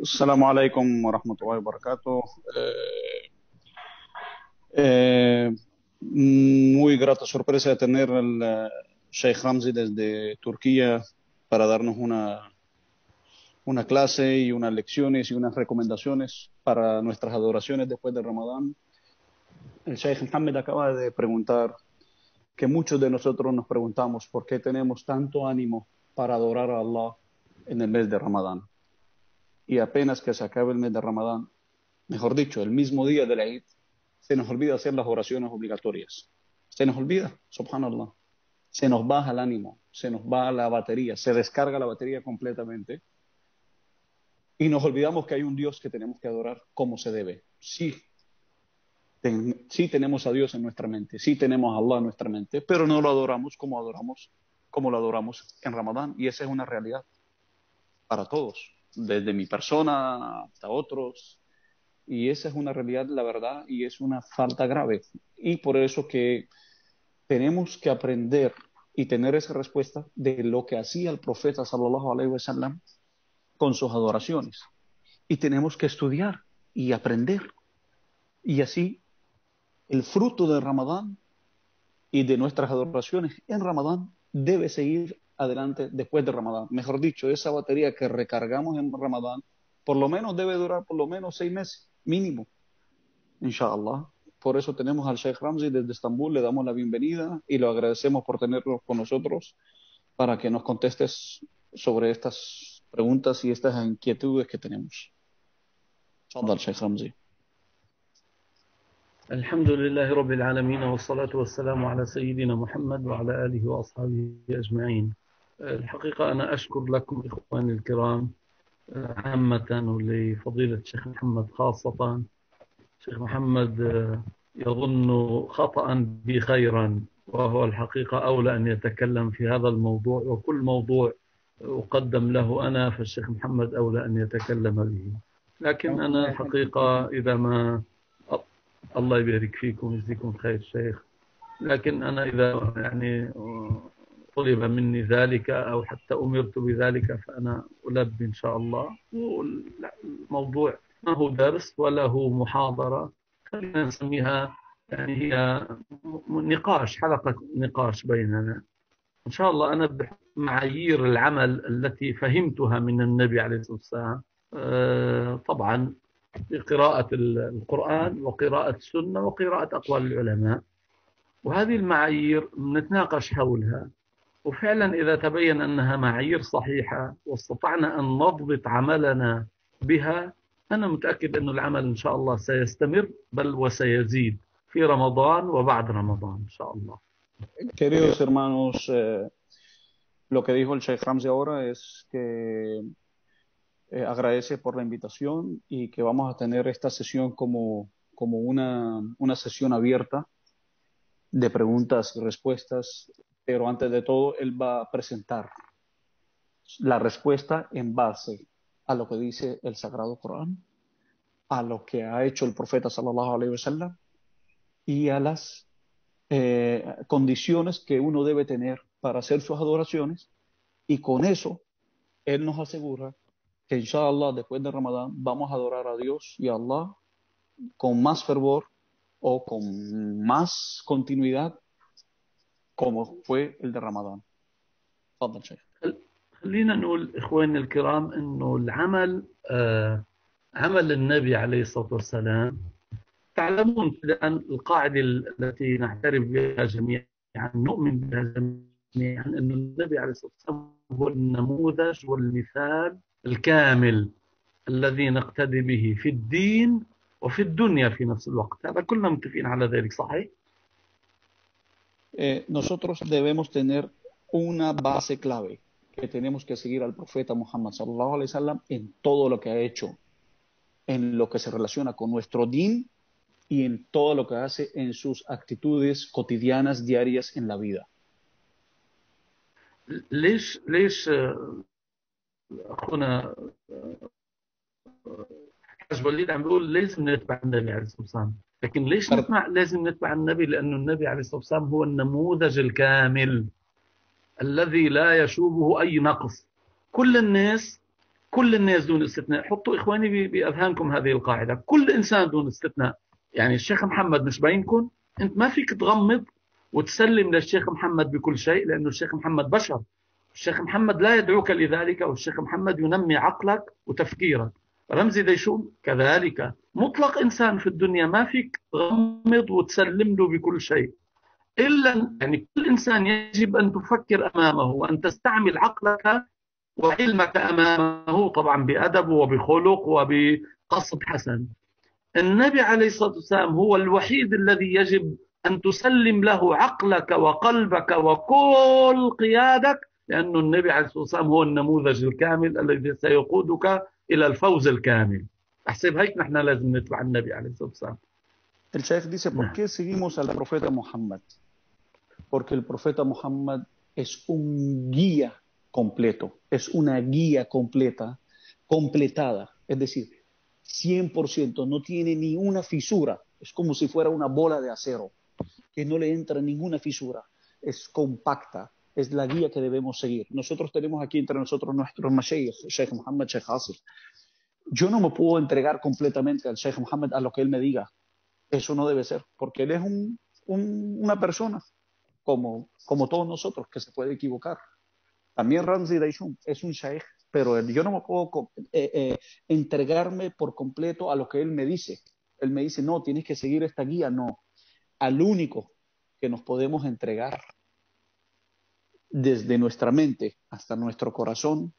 Assalamu alaikum wa rahmatullahi wa barakatuh. Eh, Muy grata sorpresa de tener al Sheikh Ramzi desde Turquía para darnos una clase y unas lecciones y unas recomendaciones para nuestras adoraciones después del Ramadán. El Sheikh Mohammed acaba de preguntar que muchos de nosotros nos preguntamos por qué tenemos tanto ánimo para adorar a Allah en el mes de Ramadán. Y apenas que se acabe el mes de Ramadán, mejor dicho, el mismo día de la Eid, se nos olvida hacer las oraciones obligatorias. Se nos olvida, subhanallah. Se nos baja el ánimo, se nos va la batería, se descarga la batería completamente y nos olvidamos que hay un Dios que tenemos que adorar como se debe. Sí, sí tenemos a Dios en nuestra mente, sí tenemos a Allah en nuestra mente, pero no lo adoramos como lo adoramos en Ramadán, y esa es una realidad para todos, desde mi persona hasta otros. Y esa es una realidad, la verdad, y es una falta grave. Y por eso que tenemos que aprender y tener esa respuesta de lo que hacía el profeta sallallahu alaihi wasallam con sus adoraciones. Y tenemos que estudiar y aprender. Y así el fruto de Ramadán y de nuestras adoraciones en Ramadán debe seguir adelante después de Ramadán. Mejor dicho, esa batería que recargamos en Ramadán por lo menos debe durar por lo menos 6 meses, mínimo. Inshallah. Por eso tenemos al Sheikh Ramzi desde Estambul, le damos la bienvenida y lo agradecemos por tenerlo con nosotros para que nos contestes sobre estas preguntas y estas inquietudes que tenemos. تفضل Sheikh Ramzi. الحمد لله رب العالمين والصلاة والسلام على سيدنا محمد وعلى آله وأصحابه أجمعين. الحقيقة أنا أشكر لكم إخواني الكرام عامة، ولفضيلة الشيخ محمد خاصة. الشيخ محمد يظن خطأ بي خيرا، وهو الحقيقة أولى أن يتكلم في هذا الموضوع، وكل موضوع أقدم له أنا فالشيخ محمد أولى أن يتكلم به. لكن أنا الحقيقة إذا ما الله يبارك فيكم ويجزيكم خير شيخ، لكن أنا إذا يعني طلب مني ذلك أو حتى أمرت بذلك فأنا ألبي إن شاء الله. الموضوع ما هو درس ولا هو محاضرة، خلينا نسميها يعني هي نقاش، حلقة نقاش بيننا إن شاء الله. أنا بمعايير العمل التي فهمتها من النبي عليه الصلاة والسلام، طبعا بقراءة القرآن وقراءة السنة وقراءة أقوال العلماء، وهذه المعايير نتناقش حولها. وفعلا إذا تبين أنها معايير صحيحة واستطعنا أن نضبط عملنا بها، أنا متأكد أن العمل إن شاء الله سيستمر بل وسيزيد في رمضان وبعد رمضان إن شاء الله. Queridos hermanos, lo que dijo el Sheikh Ramzi ahora es que agradece por la invitación y que vamos a tener esta sesión como una sesión abierta de preguntas y respuestas, pero antes de todo él va a presentar la respuesta en base a lo que dice el Sagrado Corán, a lo que ha hecho el profeta sallallahu alaihi wasallam y a las condiciones que uno debe tener para hacer sus adoraciones, y con eso él nos asegura que inshallah después de Ramadán vamos a adorar a Dios y a Allah con más fervor o con más continuidad como fue el de Ramadán. تفضل شيخ. خلينا نقول إخواني الكرام أنه العمل عمل النبي عليه الصلاة والسلام. تعلمون أن القاعدة التي نعترف بها جميعا، نؤمن بها جميعا، أن النبي عليه الصلاة والسلام هو النموذج والمثال الكامل الذي نقتدي به في الدين وفي الدنيا في نفس الوقت. هذا كلنا متفقين على ذلك، صحيح؟ Nosotros debemos tener una base clave, que tenemos que seguir al profeta Muhammad sallallahu alaihi wasallam en todo lo que ha hecho, en lo que se relaciona con nuestro din y en todo lo que hace en sus actitudes cotidianas, diarias en la vida. ليش أخونا حاج وليد عم بيقول لازم نتبع النبي عليه الصلاة والسلام، لكن ليش لازم نتبع النبي؟ لأنه النبي عليه الصلاة والسلام هو النموذج الكامل الذي لا يشوبه أي نقص. كل الناس كل الناس دون استثناء. حطوا إخواني بأذهانكم هذه القاعدة، كل إنسان دون استثناء. يعني الشيخ محمد مش بينكم، أنت ما فيك تغمض وتسلم للشيخ محمد بكل شيء، لأنه الشيخ محمد بشر. الشيخ محمد لا يدعوك لذلك، والشيخ محمد ينمي عقلك وتفكيرك. رمزي ديشوم كذلك، مطلق إنسان في الدنيا ما فيك تغمض وتسلم له بكل شيء، إلا يعني كل إنسان يجب أن تفكر أمامه وأن تستعمل عقلك وعلمك أمامه، طبعا بأدب وبخلق وبقصد حسن. النبي عليه الصلاة والسلام هو الوحيد الذي يجب أن تسلم له عقلك وقلبك وكل قيادك، لأن النبي عليه الصلاة والسلام هو النموذج الكامل الذي سيقودك إلى الفوز الكامل. أحسب هيك نحن لازم نتبع النبي عليه الصلاة والسلام. El Sheikh dice, ¿por qué seguimos al profeta Muhammad? Porque el profeta Muhammad es un guía completo, es una guía completa, completada, es decir, 100%, no tiene ni una fisura, es como si fuera una bola de acero, que no le entra ninguna fisura, es compacta, es la guía que debemos seguir. Nosotros tenemos aquí entre nosotros nuestros mashayikh, Sheikh Muhammad, Sheikh Asif. Yo no me puedo entregar completamente al Sheikh Muhammad a lo que él me diga. Eso no debe ser, porque él es una persona como todos nosotros, que se puede equivocar. También Ramzi Daishun es un shaykh, pero yo no me puedo entregarme por completo a lo que él me dice. Él me dice, no, tienes que seguir esta guía. No, al único que nos podemos entregar desde nuestra mente hasta nuestro corazón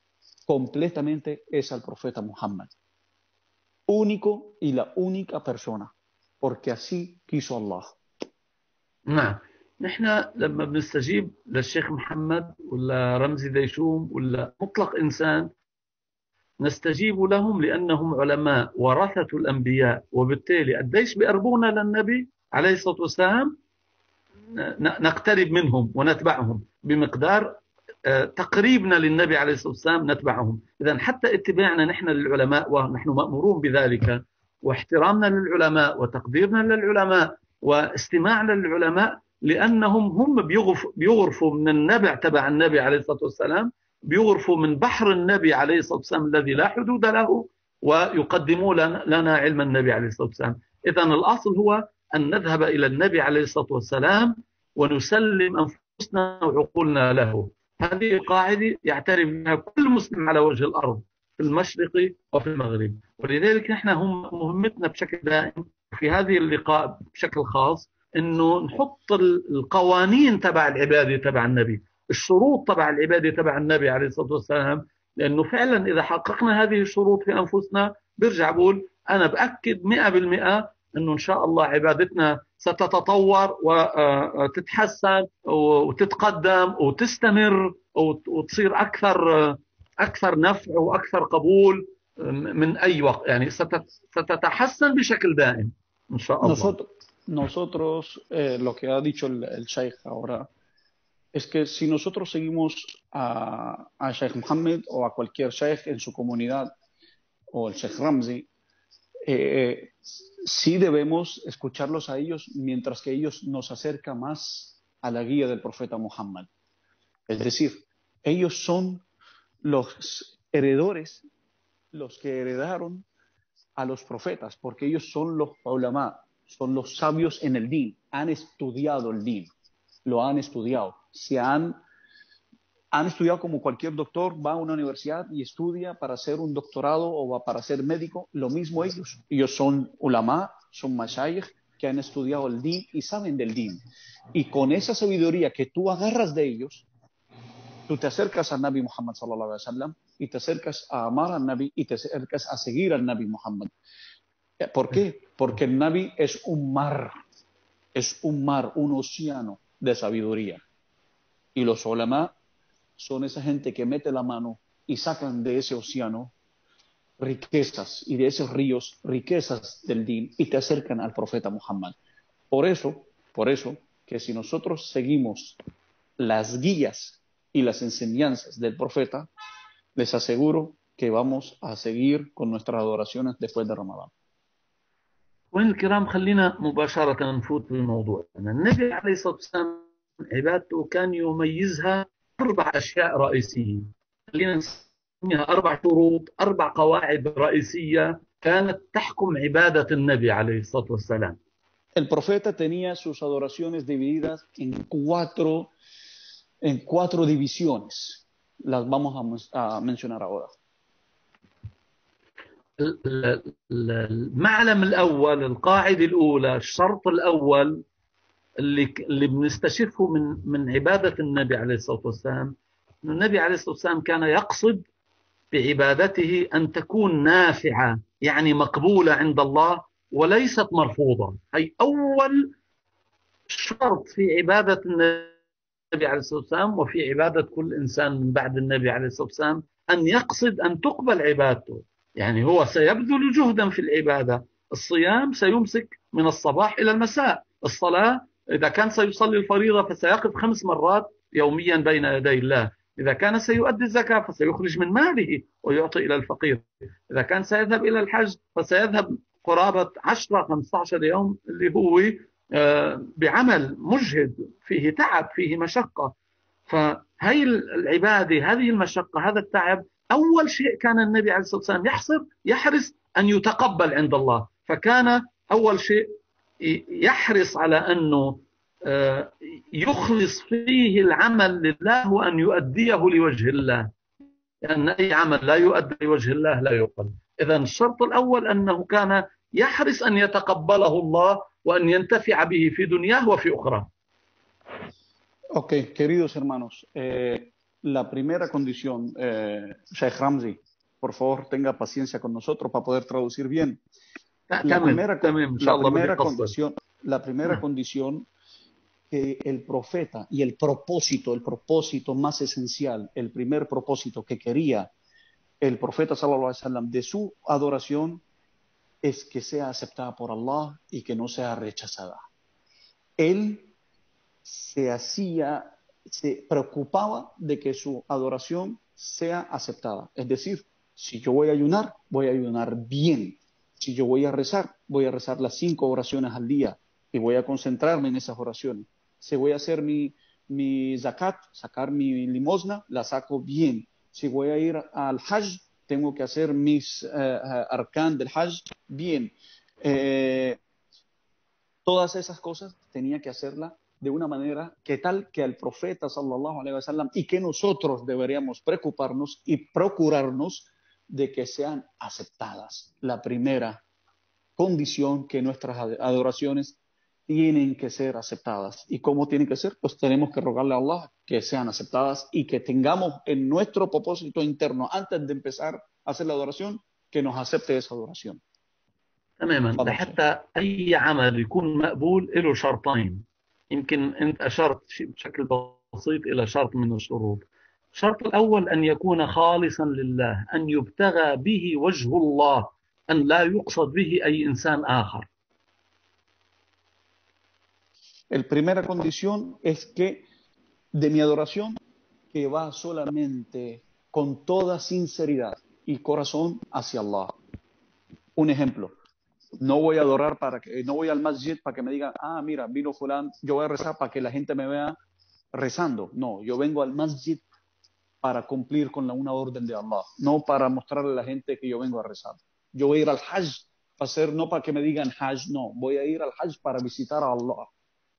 completamente es al profeta Muhammad. Único y la única persona, porque así quiso Allah. نعم، نحن لما بنستجيب للشيخ محمد ولا رمزي ديشوم ولا مطلق إنسان، نستجيب لهم لأنهم علماء ورثة الأنبياء، وبالتالي قديش بيقربونا للنبي عليه الصلاة والسلام نقترب منهم ونتبعهم بمقدار تقريبنا للنبي عليه الصلاة والسلام نتبعهم. إذن حتى اتباعنا نحن للعلماء، ونحن مأمورون بذلك، واحترامنا للعلماء وتقديرنا للعلماء واستماعنا للعلماء، لأنهم هم بيغرفوا من النبع تبع النبي عليه الصلاة والسلام، بيغرفوا من بحر النبي عليه الصلاة والسلام الذي لا حدود له، ويقدموا لنا علم النبي عليه الصلاة والسلام. إذن الأصل هو أن نذهب إلى النبي عليه الصلاة والسلام ونسلم أنفسنا وعقولنا له. هذه قاعدة يعترف بها كل مسلم على وجه الأرض في المشرق وفي المغرب. ولذلك نحن مهمتنا بشكل دائم في هذه اللقاء بشكل خاص أنه نحط القوانين تبع العبادة تبع النبي، الشروط تبع العبادة تبع النبي عليه الصلاة والسلام، لأنه فعلا إذا حققنا هذه الشروط في أنفسنا برجع بقول أنا بأكد 100% أنه إن شاء الله عبادتنا ستتطور وتتحسن وتتقدم وتستمر وتصير أكثر نفع وأكثر قبول من أي وقت، يعني ستتحسن بشكل دائم إن شاء الله. Nosotros lo que ha dicho el Sheikh ahora es que si nosotros seguimos a Sheikh Mohammed o a cualquier Sheikh en su comunidad o el Sheikh Ramzi, sí debemos escucharlos a ellos mientras que ellos nos acercan más a la guía del profeta Muhammad. Es decir, ellos son los heredores, los que heredaron a los profetas, porque ellos son los ulama, son los sabios en el din, han estudiado el din, lo han estudiado, han estudiado como cualquier doctor, va a una universidad y estudia para hacer un doctorado o para ser médico, lo mismo ellos son ulama, son mashayikh que han estudiado el din y saben del din, y con esa sabiduría que tú agarras de ellos, tú te acercas al Nabi Muhammad sallallahu alaihi wasallam y te acercas a amar al Nabi y te acercas a seguir al Nabi Muhammad. ¿Por qué? Porque el Nabi es un mar, un océano de sabiduría, y los ulama son esa gente que mete la mano y sacan de ese océano riquezas, y de esos ríos riquezas del din, y te acercan al profeta Muhammad. Por eso que si nosotros seguimos las guías y las enseñanzas del profeta, les aseguro que vamos a seguir con nuestras adoraciones después de Ramadán. وين الكرام، خلينا مباشرة نفوت بالموضوع. النبي عليه الصلاة والسلام عبادته كان يميزها 4 أشياء رئيسية. خلينا أربع شروط، أربع قواعد رئيسية كانت تحكم عبادة النبي عليه الصلاة والسلام. El profeta tenía sus adoraciones divididas en cuatro divisiones. Las vamos a mencionar ahora. المعلم الأول، القاعدة الأولى، الشرط الأول اللي بنستشفه من عبادة النبي عليه الصلاة والسلام، النبي عليه الصلاة والسلام كان يقصد بعبادته أن تكون نافعة، يعني مقبولة عند الله وليست مرفوضة. هي أول شرط في عبادة النبي عليه الصلاة والسلام وفي عبادة كل إنسان من بعد النبي عليه الصلاة والسلام، أن يقصد أن تقبل عبادته. يعني هو سيبذل جهدا في العبادة. الصيام سيمسك من الصباح إلى المساء. الصلاة إذا كان سيصلي الفريضة فسيقف 5 مرات يوميا بين يدي الله. إذا كان سيؤدي الزكاة فسيخرج من ماله ويعطي إلى الفقير. إذا كان سيذهب إلى الحج فسيذهب قرابة 10-15 يوم، اللي هو بعمل مجهد فيه تعب فيه مشقة. فهي العبادة، هذه المشقة، هذا التعب، أول شيء كان النبي عليه الصلاة والسلام يحرص أن يتقبل عند الله. فكان أول شيء يحرص على أنه يخلص فيه العمل لله وأن يؤديه لوجه الله، لأن أي عمل لا يؤدي لوجه الله لا يقبل. إذن الشرط الأول أنه كان يحرص أن يتقبله الله وأن ينتفع به في دنياه وفي أخرى. Ok, queridos hermanos, la primera condición, Sheikh Ramzi, por favor tenga paciencia con nosotros para poder traducir bien. La primera condición que el profeta y el propósito más esencial, el primer propósito que quería el profeta sallallahu alaihi wasallam de su adoración es que sea aceptada por Allah y que no sea rechazada. Él se preocupaba de que su adoración sea aceptada. Es decir, si yo voy a ayunar bien. Si yo voy a rezar las 5 oraciones al día y voy a concentrarme en esas oraciones. Si voy a hacer mi zakat, sacar mi limosna, la saco bien. Si voy a ir al hajj, tengo que hacer mis arkan del hajj bien. Todas esas cosas tenía que hacerla de una manera que tal que al profeta sallallahu alaihi wasallam y que nosotros deberíamos preocuparnos y procurarnos de que sean aceptadas. La primera condición, que nuestras adoraciones tienen que ser aceptadas. ¿Y cómo tienen que ser? Pues tenemos que rogarle a Allah que sean aceptadas y que tengamos en nuestro propósito interno, antes de empezar a hacer la adoración, que nos acepte esa adoración. تماما. لحتى أي عمل يكون مقبول له شرطين. يمكن أنت أشرت بشكل بسيط إلى شرط من الشروط. الشرط الأول أن يكون خالصا لله، أن يبتغى به وجه الله، أن لا يقصد به أي إنسان آخر. La primera condición es que de mi adoración, que va solamente con toda sinceridad y corazón hacia Allah. Un ejemplo, no voy a adorar no voy al masjid para que me digan, mira, vino fulán, yo voy a rezar para que la gente me vea rezando. No, yo vengo al masjid para cumplir con una orden de Allah, no para mostrarle a la gente que yo vengo a rezar. Yo voy a ir al hajj, no para que me digan hajj, no, voy a ir al hajj para visitar a Allah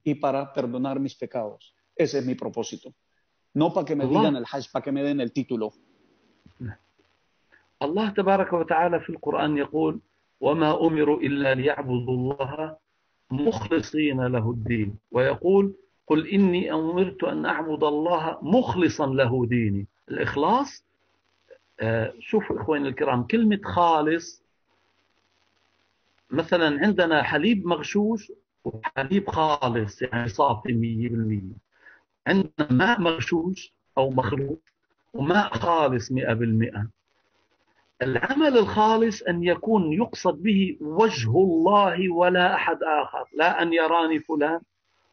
y para perdonar mis pecados. Ese es mi propósito. No para que me digan el hajj, para que me den el título. الله تبارك وتعالى في القرآن يقول: وما أمروا إلا ليعبدوا الله مخلصين له الدين، ويقول: قل إني أمرت أن أعبد الله مخلصا له ديني. الإخلاص، شوفوا إخواني الكرام، كلمة خالص، مثلا عندنا حليب مغشوش وحليب خالص يعني صافي 100%. عندنا ماء مغشوش أو مخلوط وماء خالص 100%. العمل الخالص أن يكون يقصد به وجه الله ولا أحد آخر، لا أن يراني فلان،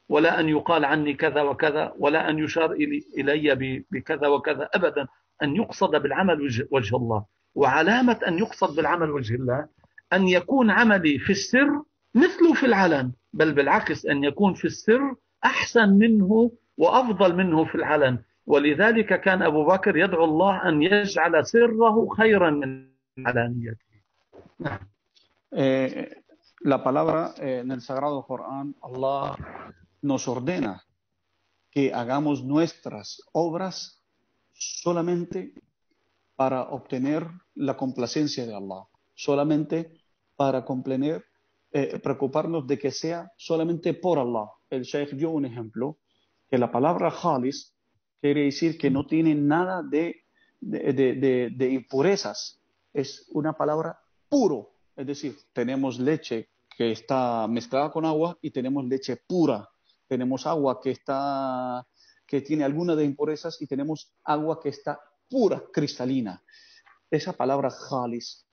ولا أن يقال عني كذا وكذا، ولا أن يشار إلي بكذا وكذا، أبدا. أن يقصد بالعمل وجه الله. وعلامة أن يقصد بالعمل وجه الله أن يكون عملي في السر مثله في العلن، بل بالعكس أن يكون في السر أحسن منه وأفضل منه في العلن. ولذلك كان أبو بكر يدعو الله أن يجعل سره خيرا من علانيته. نعم. La palabra en el Sagrado Corán, Allah nos ordena que hagamos nuestras obras solamente para obtener la complacencia de Allah, solamente para preocuparnos de que sea solamente por Allah. El Sheikh dio un ejemplo, que la palabra khalis quiere decir que no tiene nada de impurezas, es una palabra puro, es decir, tenemos leche que está mezclada con agua y tenemos leche pura, tenemos agua que tiene alguna de impurezas y tenemos agua que está pura, cristalina. Esa palabra khalis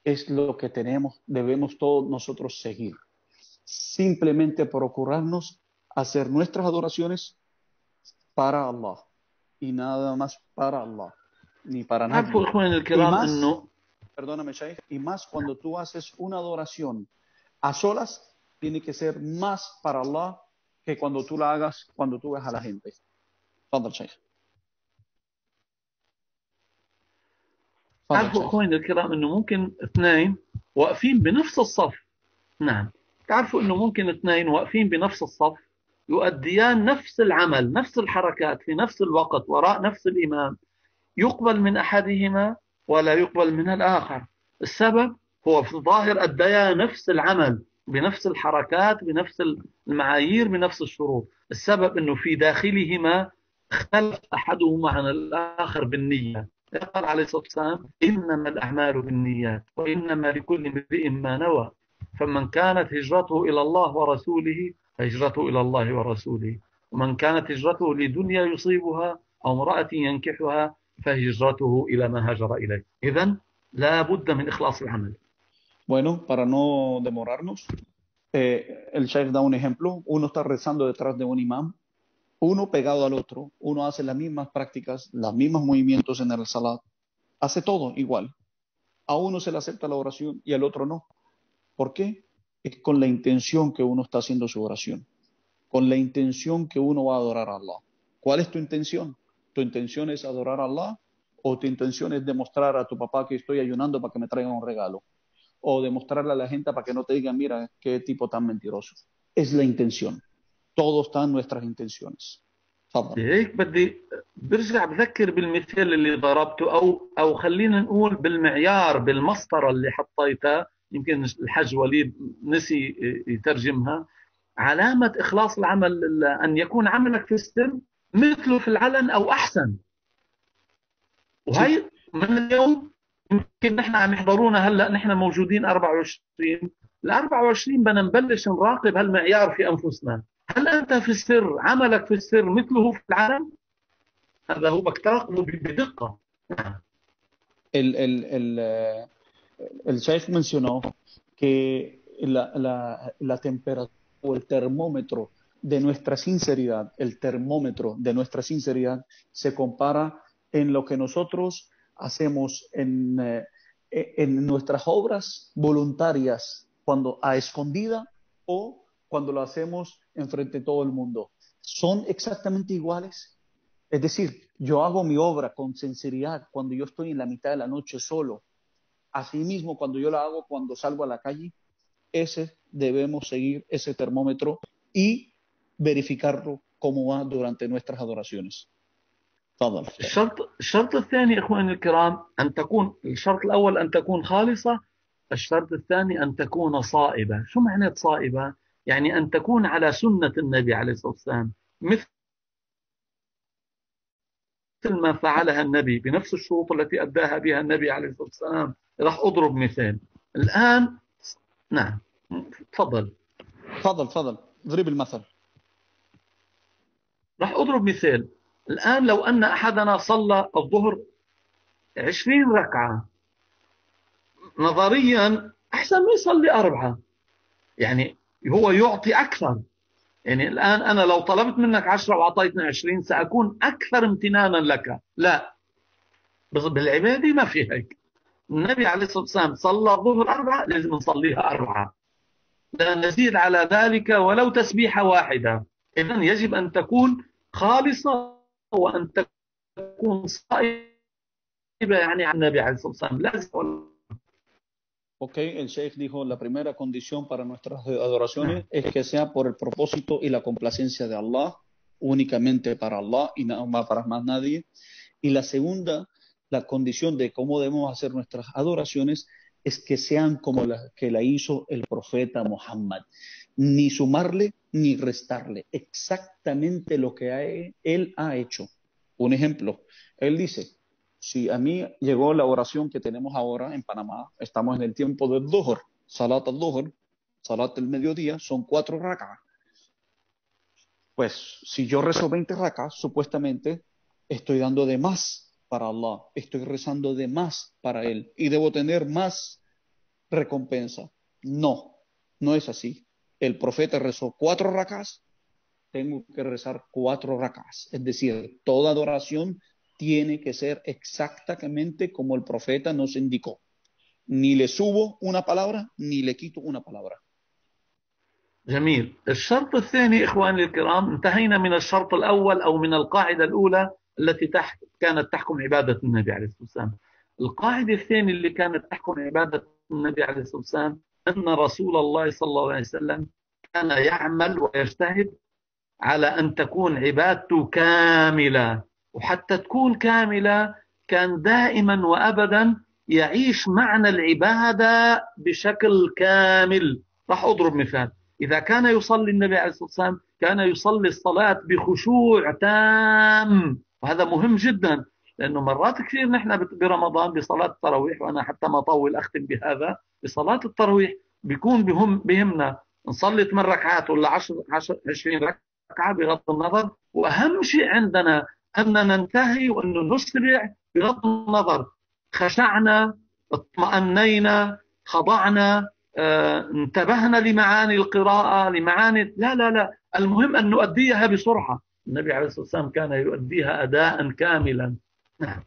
es lo que debemos todos nosotros seguir. Simplemente procurarnos hacer nuestras adoraciones para Allah y nada más para Allah, ni para nadie. Perdóname, Shaykh, y más cuando tú haces una adoración a solas, tiene que ser más para Allah que cuando tú la hagas, cuando tú ves a la gente. تفضل شيخ. تعرفوا اخواني الكرام انه ممكن اثنين واقفين بنفس الصف. نعم. تعرفوا انه ممكن اثنين واقفين بنفس الصف يؤديان نفس العمل، نفس الحركات في نفس الوقت وراء نفس الامام، يقبل من احدهما ولا يقبل من الاخر. السبب هو في الظاهر اديا نفس العمل بنفس الحركات بنفس المعايير بنفس الشروط، السبب انه في داخلهما اختلف احدهما عن الاخر بالنية. قال عليه الصلاة والسلام: إنما الأعمال بالنيات وإنما لكل امرئ ما نوى، فمن كانت هجرته إلى الله ورسوله فهجرته إلى الله ورسوله، ومن كانت هجرته لدنيا يصيبها أو امرأة ينكحها فهجرته إلى ما هاجر إليه. إذن لا بد من إخلاص العمل. Bueno, para no demorarnos, el Sheikh da un ejemplo. Uno está rezando detrás de un imam, uno pegado al otro, uno hace las mismas prácticas, los mismos movimientos en el salat, hace todo igual. A uno se le acepta la oración y al otro no. ¿Por qué? Es con la intención que uno está haciendo su oración, con la intención que uno va a adorar a Allah. ¿Cuál es tu intención? ¿Tu intención es adorar a Allah o tu intención es demostrar a tu papá que estoy ayunando para que me traiga un regalo? O demostrarle a la gente para que no te digan, mira, qué tipo tan mentiroso. Es la intención. Todo está en nuestras intenciones. تفضل. هيك بدي برجع بذكر بالمثال اللي ضربته او خلينا نقول بالمعيار بالمسطره اللي حطيتها، يمكن الحج وليد نسي يترجمها. علامه اخلاص العمل ان يكون عملك في السر مثله في العلن او احسن. وهي من اليوم يمكن نحن عم يحضرونا هلا، نحن موجودين 24 ال 24 بدنا نبلش نراقب هالمعيار في انفسنا. هل أنت في السر عملك في السر مثله في العلن؟ هذا هو بدك تراقبه بدقة. El Sheikh mencionó que la temperatura o el termómetro de nuestra sinceridad, el termómetro de nuestra sinceridad se compara en lo que nosotros hacemos en nuestras obras voluntarias, cuando a escondida o cuando lo hacemos enfrente de todo el mundo. ¿Son exactamente iguales? Es decir, yo hago mi obra con sinceridad cuando yo estoy en la mitad de la noche solo. Asimismo, cuando yo la hago cuando salgo a la calle, debemos seguir ese termómetro y verificarlo cómo va durante nuestras adoraciones. تفضل. الشرط الثاني اخواني الكرام ان تكون، الشرط الاول ان تكون خالصة، الشرط الثاني ان تكون صائبة. شو معنى صائبة؟ يعني أن تكون على سنة النبي عليه الصلاة والسلام، مثل ما فعلها النبي بنفس الشروط التي أداها بها النبي عليه الصلاة والسلام. راح أضرب مثال الآن. نعم تفضل. تفضل ضرب المثل. راح أضرب مثال. الآن لو أن أحدنا صلى الظهر 20 ركعة، نظريا أحسن ما يصلي 4، يعني هو يعطي أكثر. يعني الآن أنا لو طلبت منك 10 وأعطيتني 20 سأكون أكثر امتنانا لك. لا، بالعبادة ما في هيك. النبي عليه الصلاة والسلام صلى الظهر 4، لازم نصليها 4، لا نزيد على ذلك ولو تسبيحة واحدة. إذن يجب أن تكون خالصة وأن تكون صائبة يعني عن النبي عليه الصلاة والسلام لازم. Ok, el Sheikh dijo, la primera condición para nuestras adoraciones es que sea por el propósito y la complacencia de Allah, únicamente para Allah y nada más para más nadie. Y la segunda, la condición de cómo debemos hacer nuestras adoraciones es que sean como la que la hizo el profeta Muhammad. Ni sumarle ni restarle, exactamente lo que él ha hecho. Un ejemplo, él dice, si a mí llegó la oración que tenemos ahora en Panamá, estamos en el tiempo del Dhuhr, Salat al-Dhuhr, Salat del mediodía, son 4 rak'ah. Pues si yo rezo 20 rak'ah, supuestamente estoy dando de más para Allah, estoy rezando de más para Él y debo tener más recompensa. No, no es así. El profeta rezó 4 rak'ahs, tengo que rezar 4 rak'ahs. Es decir, toda adoración tiene que ser exactamente como el profeta nos indicó. Ni le subo una palabra, ni le quito una palabra. جميل. الشرط الثاني إخواني الكرام، انتهينا من الشرط الأول أو من القاعدة الأولى التي كانت تحكم عبادة النبي عليه الصلاة والسلام. القاعدة الثانية اللي كانت تحكم عبادة النبي عليه الصلاة والسلام أن رسول الله صلى الله عليه وسلم كان يعمل ويجتهد على أن تكون عبادته كاملة، وحتى تكون كاملة كان دائما وأبدا يعيش معنى العبادة بشكل كامل. راح أضرب مثال. إذا كان يصلي النبي عليه الصلاة والسلام كان يصلي الصلاة بخشوع تام، وهذا مهم جدا، لأنه مرات كثير نحن برمضان بصلاة التراويح، وأنا حتى ما أطول أختم بهذا، بصلاة التراويح بيكون بهمنا نصلي 8 ركعات ولا 20 ركعة بغض النظر، وأهم شيء عندنا أن ننتهي وأن نسرع بغض النظر خشعنا، اطمأنينا، خضعنا، انتبهنا لمعاني القراءة، لمعاني لا المهم أن نؤديها بسرعة. النبي عليه الصلاة والسلام كان يؤديها أداء كاملا. نعم.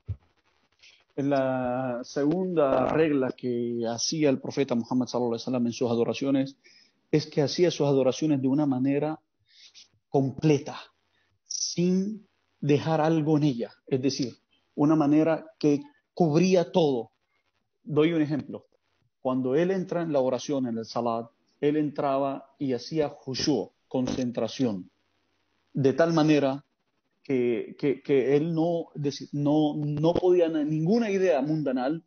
La segunda regla que hacía el profeta Muhammad sallallahu alaihi wasallam en sus adoraciones es que hacía sus adoraciones de una manera completa, sin dejar algo en ella, es decir, una manera que cubría todo. Doy un ejemplo. Cuando él entra en la oración, en el salat, él entraba y hacía khushu', concentración, de tal manera que él no podía ninguna idea mundanal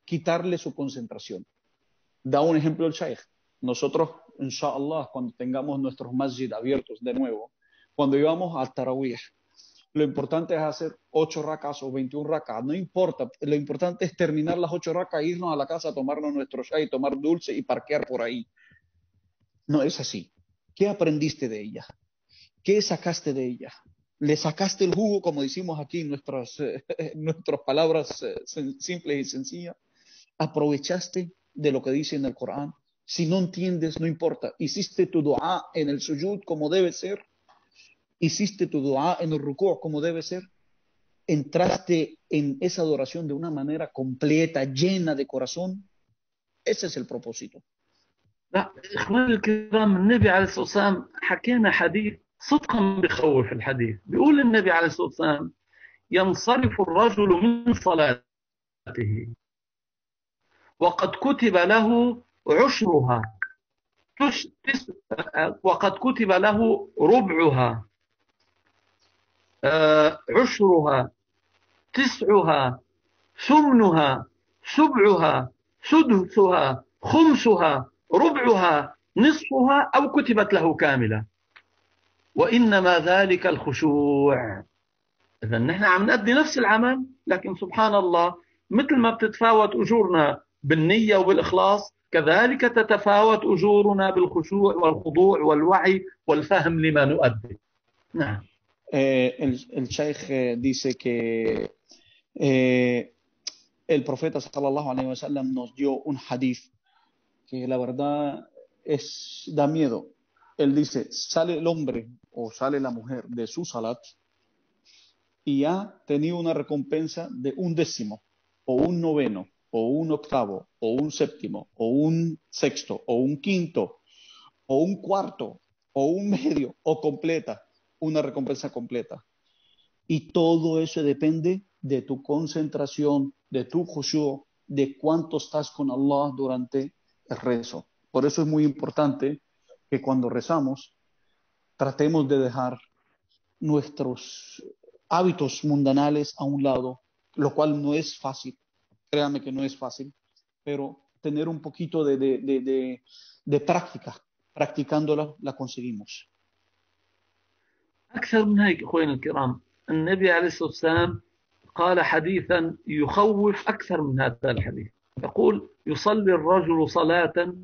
quitarle su concentración. Da un ejemplo el Shaykh. Nosotros, inshallah, cuando tengamos nuestros masjid abiertos de nuevo, cuando íbamos al Tarawih, lo importante es hacer 8 rak'ahs o 21 rak'ahs, no importa, lo importante es terminar las 8 rak'ahs, irnos a la casa, tomarnos nuestro shay, tomar dulce y parquear por ahí. No es así. ¿Qué aprendiste de ella? ¿Qué sacaste de ella? ¿Le sacaste el jugo, como decimos aquí en nuestras palabras simples y sencillas? ¿Aprovechaste de lo que dice en el Corán? Si no entiendes, no importa. ¿Hiciste tu dua en el sujud como debe ser? ¿Hiciste tu dua en el ruku' como debe ser? ¿Entraste en esa adoración de una manera completa, llena de corazón? Ese es el propósito. لا إخواني الكرام، النبي عليه الصلاة والسلام حكينا حديث صدقا بخوف. الحديث بيقول النبي عليه الصلاة والسلام ينصرف الرجل من صلاته وقد كتب له عشرها، وقد كتب له ربعها، عشرها، تسعها، ثمنها، سبعها، سدسها، خمسها، ربعها، نصفها، أو كتبت له كاملة، وإنما ذلك الخشوع. إذا نحن عم نأدي نفس العمل، لكن سبحان الله مثل ما بتتفاوت أجورنا بالنية وبالإخلاص، كذلك تتفاوت أجورنا بالخشوع والخضوع والوعي والفهم لما نؤدي. نعم. El Sheikh dice que el profeta sallallahu alaihi wasallam nos dio un hadith que la verdad da miedo. Él dice, sale el hombre o sale la mujer de su salat y ha tenido una recompensa de 1/10, o 1/9, o 1/8, o 1/7, o 1/6, o 1/5, o 1/4, o 1/2, o completa. una recompensa completa. Y todo eso depende de tu concentración, de tu khushu', de cuánto estás con Allah durante el rezo. Por eso es muy importante que cuando rezamos tratemos de dejar nuestros hábitos mundanales a un lado, lo cual no es fácil, créame que no es fácil, pero tener un poquito de práctica, practicándola la conseguimos. أكثر من هيك أخواني الكرام، النبي عليه الصلاة والسلام قال حديثا يخوف أكثر من هذا الحديث. يقول: يصلي الرجل صلاة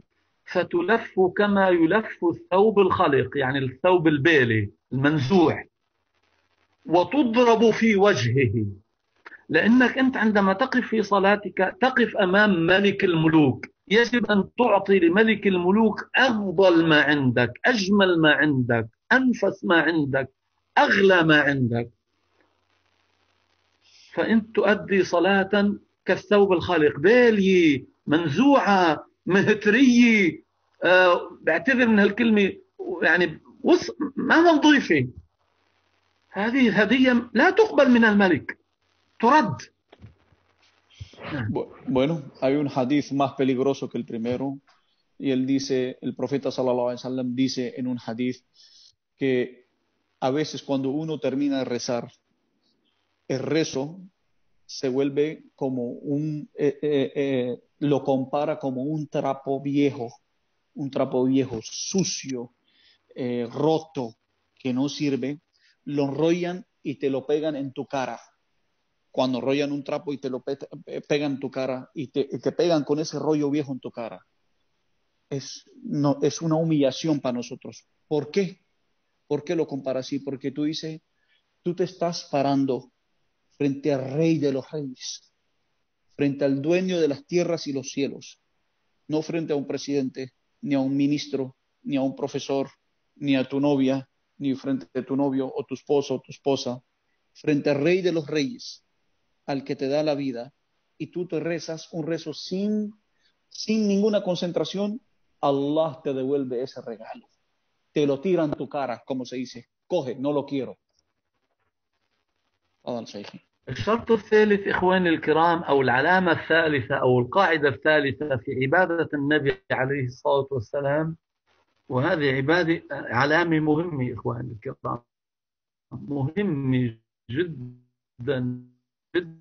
فتلف كما يلف الثوب الخلق، يعني الثوب البالي المنزوع، وتضرب في وجهه. لأنك أنت عندما تقف في صلاتك تقف أمام ملك الملوك، يجب أن تعطي لملك الملوك أفضل ما عندك، أجمل ما عندك، أنفس ما عندك، أغلى ما عندك. فأنت تؤدي صلاة كالثوب الخالق، بالية منزوعة مهترية، بعتذر من هالكلمة، يعني ما نظيفة. هذه هدية لا تقبل من الملك، ترد. Bueno, hay un hadith más peligroso que el primero, y él dice, el profeta sallallahu alaihi wasallam dice en un hadith que a veces cuando uno termina de rezar, el rezo se vuelve como lo compara como un trapo viejo, sucio, roto, que no sirve, lo enrollan y te lo pegan en tu cara. Cuando enrollan un trapo y te lo pegan en tu cara y te pegan con ese rollo viejo en tu cara, no, es una humillación para nosotros. ¿Por qué? ¿Por qué lo comparas así? Porque tú dices, tú te estás parando frente al Rey de los Reyes, frente al dueño de las tierras y los cielos, no frente a un presidente, ni a un ministro, ni a un profesor, ni a tu novia, ni frente a tu novio o tu esposo o tu esposa, frente al Rey de los Reyes, al que te da la vida, y tú te rezas un rezo sin ninguna concentración, Allah te devuelve ese regalo. Te lo tira en tu cara, como se dice, coge, no lo quiero. الشرط الثالث إخواني الكرام، أو العلامة الثالثة أو القاعدة الثالثة في عبادة النبي عليه الصلاة والسلام، وهذه عبادة علامة مهمة إخواني الكرام، مهمة جدا جدا.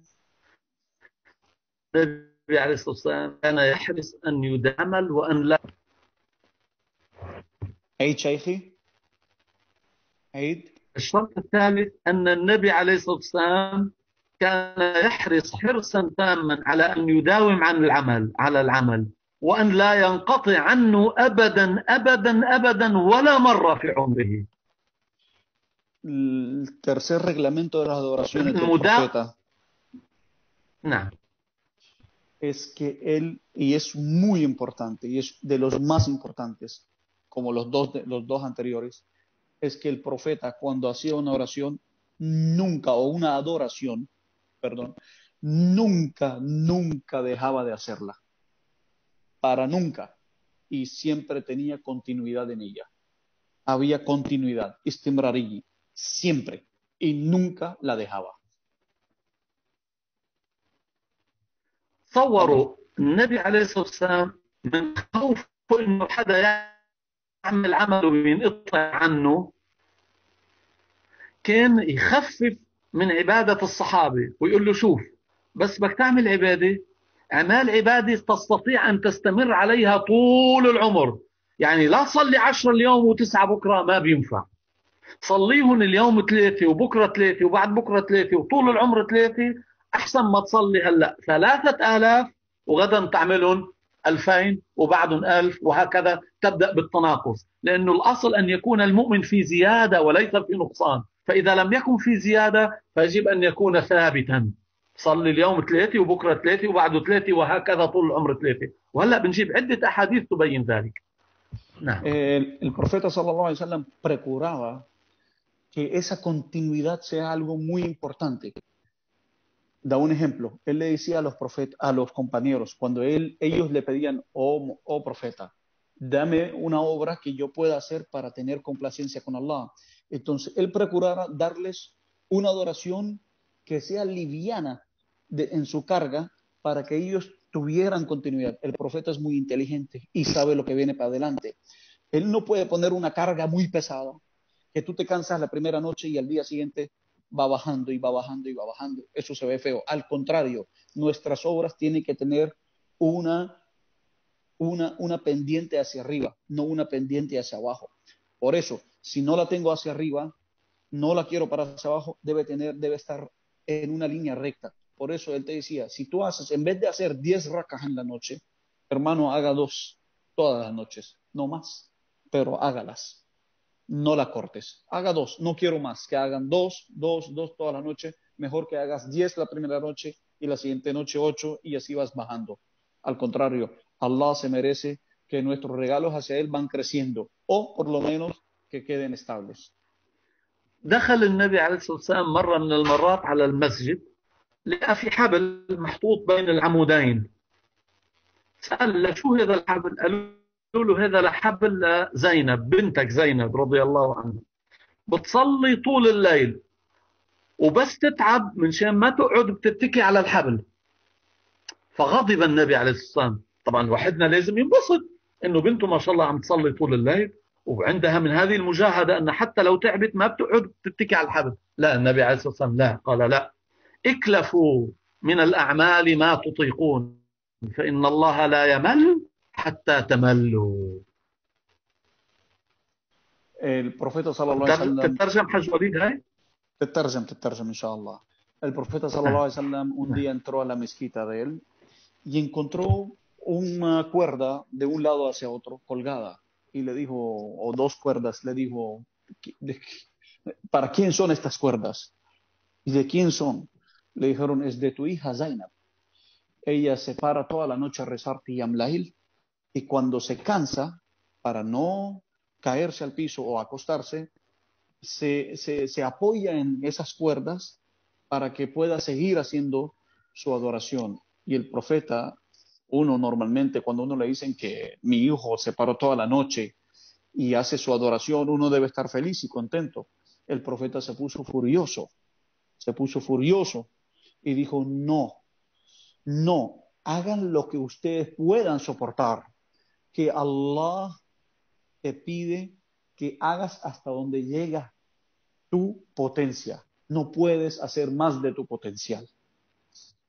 النبي عليه الصلاة والسلام كان يحرص أن يدعمل وأن لا. عيد شيخي عيد. الشرط الثالث أن النبي عليه الصلاة والسلام كان يحرص حرصا تاما على أن يداوم على العمل وأن لا ينقطع عنه أبدا أبدا أبدا ولا مرة في عمره. El tercer reglamento de las adoraciones del profeta نعم. es que él, y es muy importante, y es de los más importantes, como los dos anteriores, es que el profeta cuando hacía una oración, nunca, o una adoración, perdón, nunca dejaba de hacerla, para nunca, y siempre tenía continuidad en ella. Había continuidad, istimrari, siempre, y nunca la dejaba. صوروا النبي عليه الصلاة والسلام من خوفه إنه حدا يعمل عمله وينقطع عنه، كان يخفف من عبادة الصحابة ويقول له: شوف، بس بدك تعمل عبادة، اعمال عبادة تستطيع أن تستمر عليها طول العمر. يعني لا تصلي 10 اليوم و9 بكرة، ما بينفع. صليهم اليوم 3 وبكرة 3 وبعد بكرة 3 وطول العمر 3، أحسن ما تصلي هلأ 3000 وغدا تعملهم 2000 وبعدهم 1000، وهكذا تبدأ بالتناقص. لأنه الأصل أن يكون المؤمن في زيادة وليس في نقصان، فإذا لم يكن في زيادة فيجب أن يكون ثابتا. صلي اليوم 3 وبكرة 3 وبعده 3 وهكذا طول العمر 3. وهلأ بنجيب عدة أحاديث تبين ذلك. نعم. El profeta sallallahu alaihi wasallam procuraba que esa continuidad sea algo muy importante. Da un ejemplo, él le decía a los compañeros, cuando ellos le pedían, oh profeta, dame una obra que yo pueda hacer para tener complacencia con Allah. Entonces, él procurara darles una adoración que sea liviana en su carga para que ellos tuvieran continuidad. El profeta es muy inteligente y sabe lo que viene para adelante. Él no puede poner una carga muy pesada, que tú te cansas la primera noche y al día siguiente va bajando y va bajando y va bajando. Eso se ve feo. Al contrario, nuestras obras tienen que tener una, una pendiente hacia arriba, no una pendiente hacia abajo. Por eso, si no la tengo hacia arriba, no la quiero para hacia abajo, debe estar en una línea recta. Por eso él te decía, si tú haces, en vez de hacer 10 rakas en la noche, hermano, haga 2 todas las noches, no más, pero hágalas, no la cortes. Haga 2, no quiero más, que hagan 2, 2, 2 toda la noche, mejor que hagas 10 la primera noche y la siguiente noche 8 y así vas bajando. Al contrario, Allah se merece que nuestros regalos hacia Él van creciendo o por lo menos que queden estables. دخل النبي عليه الصلاة والسلام مرة من المرات على المسجد، لقى في حبل محطوط بين العمودين. سأل شو هذا الحبل؟ قالوا له هذا حبل زينب بنتك زينب رضي الله عنها، بتصلي طول الليل وبس تتعب من شان ما تقعد بتتكي على الحبل. فغضب النبي عليه الصلاة والسلام. طبعا وحدنا لازم ينبسط انه بنته ما شاء الله عم تصلي طول الليل وعندها من هذه المجاهدة ان حتى لو تعبت ما بتقعد تتكي على الحبل. لا، النبي عليه الصلاة والسلام لا، قال لا، اكلفوا من الأعمال ما تطيقون فإن الله لا يمل حتى تملوا. El profeta sallallahu alaihi wasallam تترجم حج وليد هاي؟ تترجم إن شاء الله. El profeta sallallahu alaihi wasallam un día entró a la mezquita de él y encontró una cuerda de un lado hacia otro colgada y le dijo, o 2 cuerdas, le dijo, ¿para quién son estas cuerdas? ¿Y de quién son? Le dijeron, es de tu hija Zainab. Ella se para toda la noche a rezar Qiyam Lail y cuando se cansa, para no caerse al piso o acostarse, se apoya en esas cuerdas para que pueda seguir haciendo su adoración. Y el profeta, uno normalmente, cuando uno le dicen que mi hijo se paró toda la noche y hace su adoración, uno debe estar feliz y contento. El profeta se puso furioso y dijo, no, no, hagan lo que ustedes puedan soportar, que Allah te pide que hagas hasta donde llega tu potencia. No puedes hacer más de tu potencial.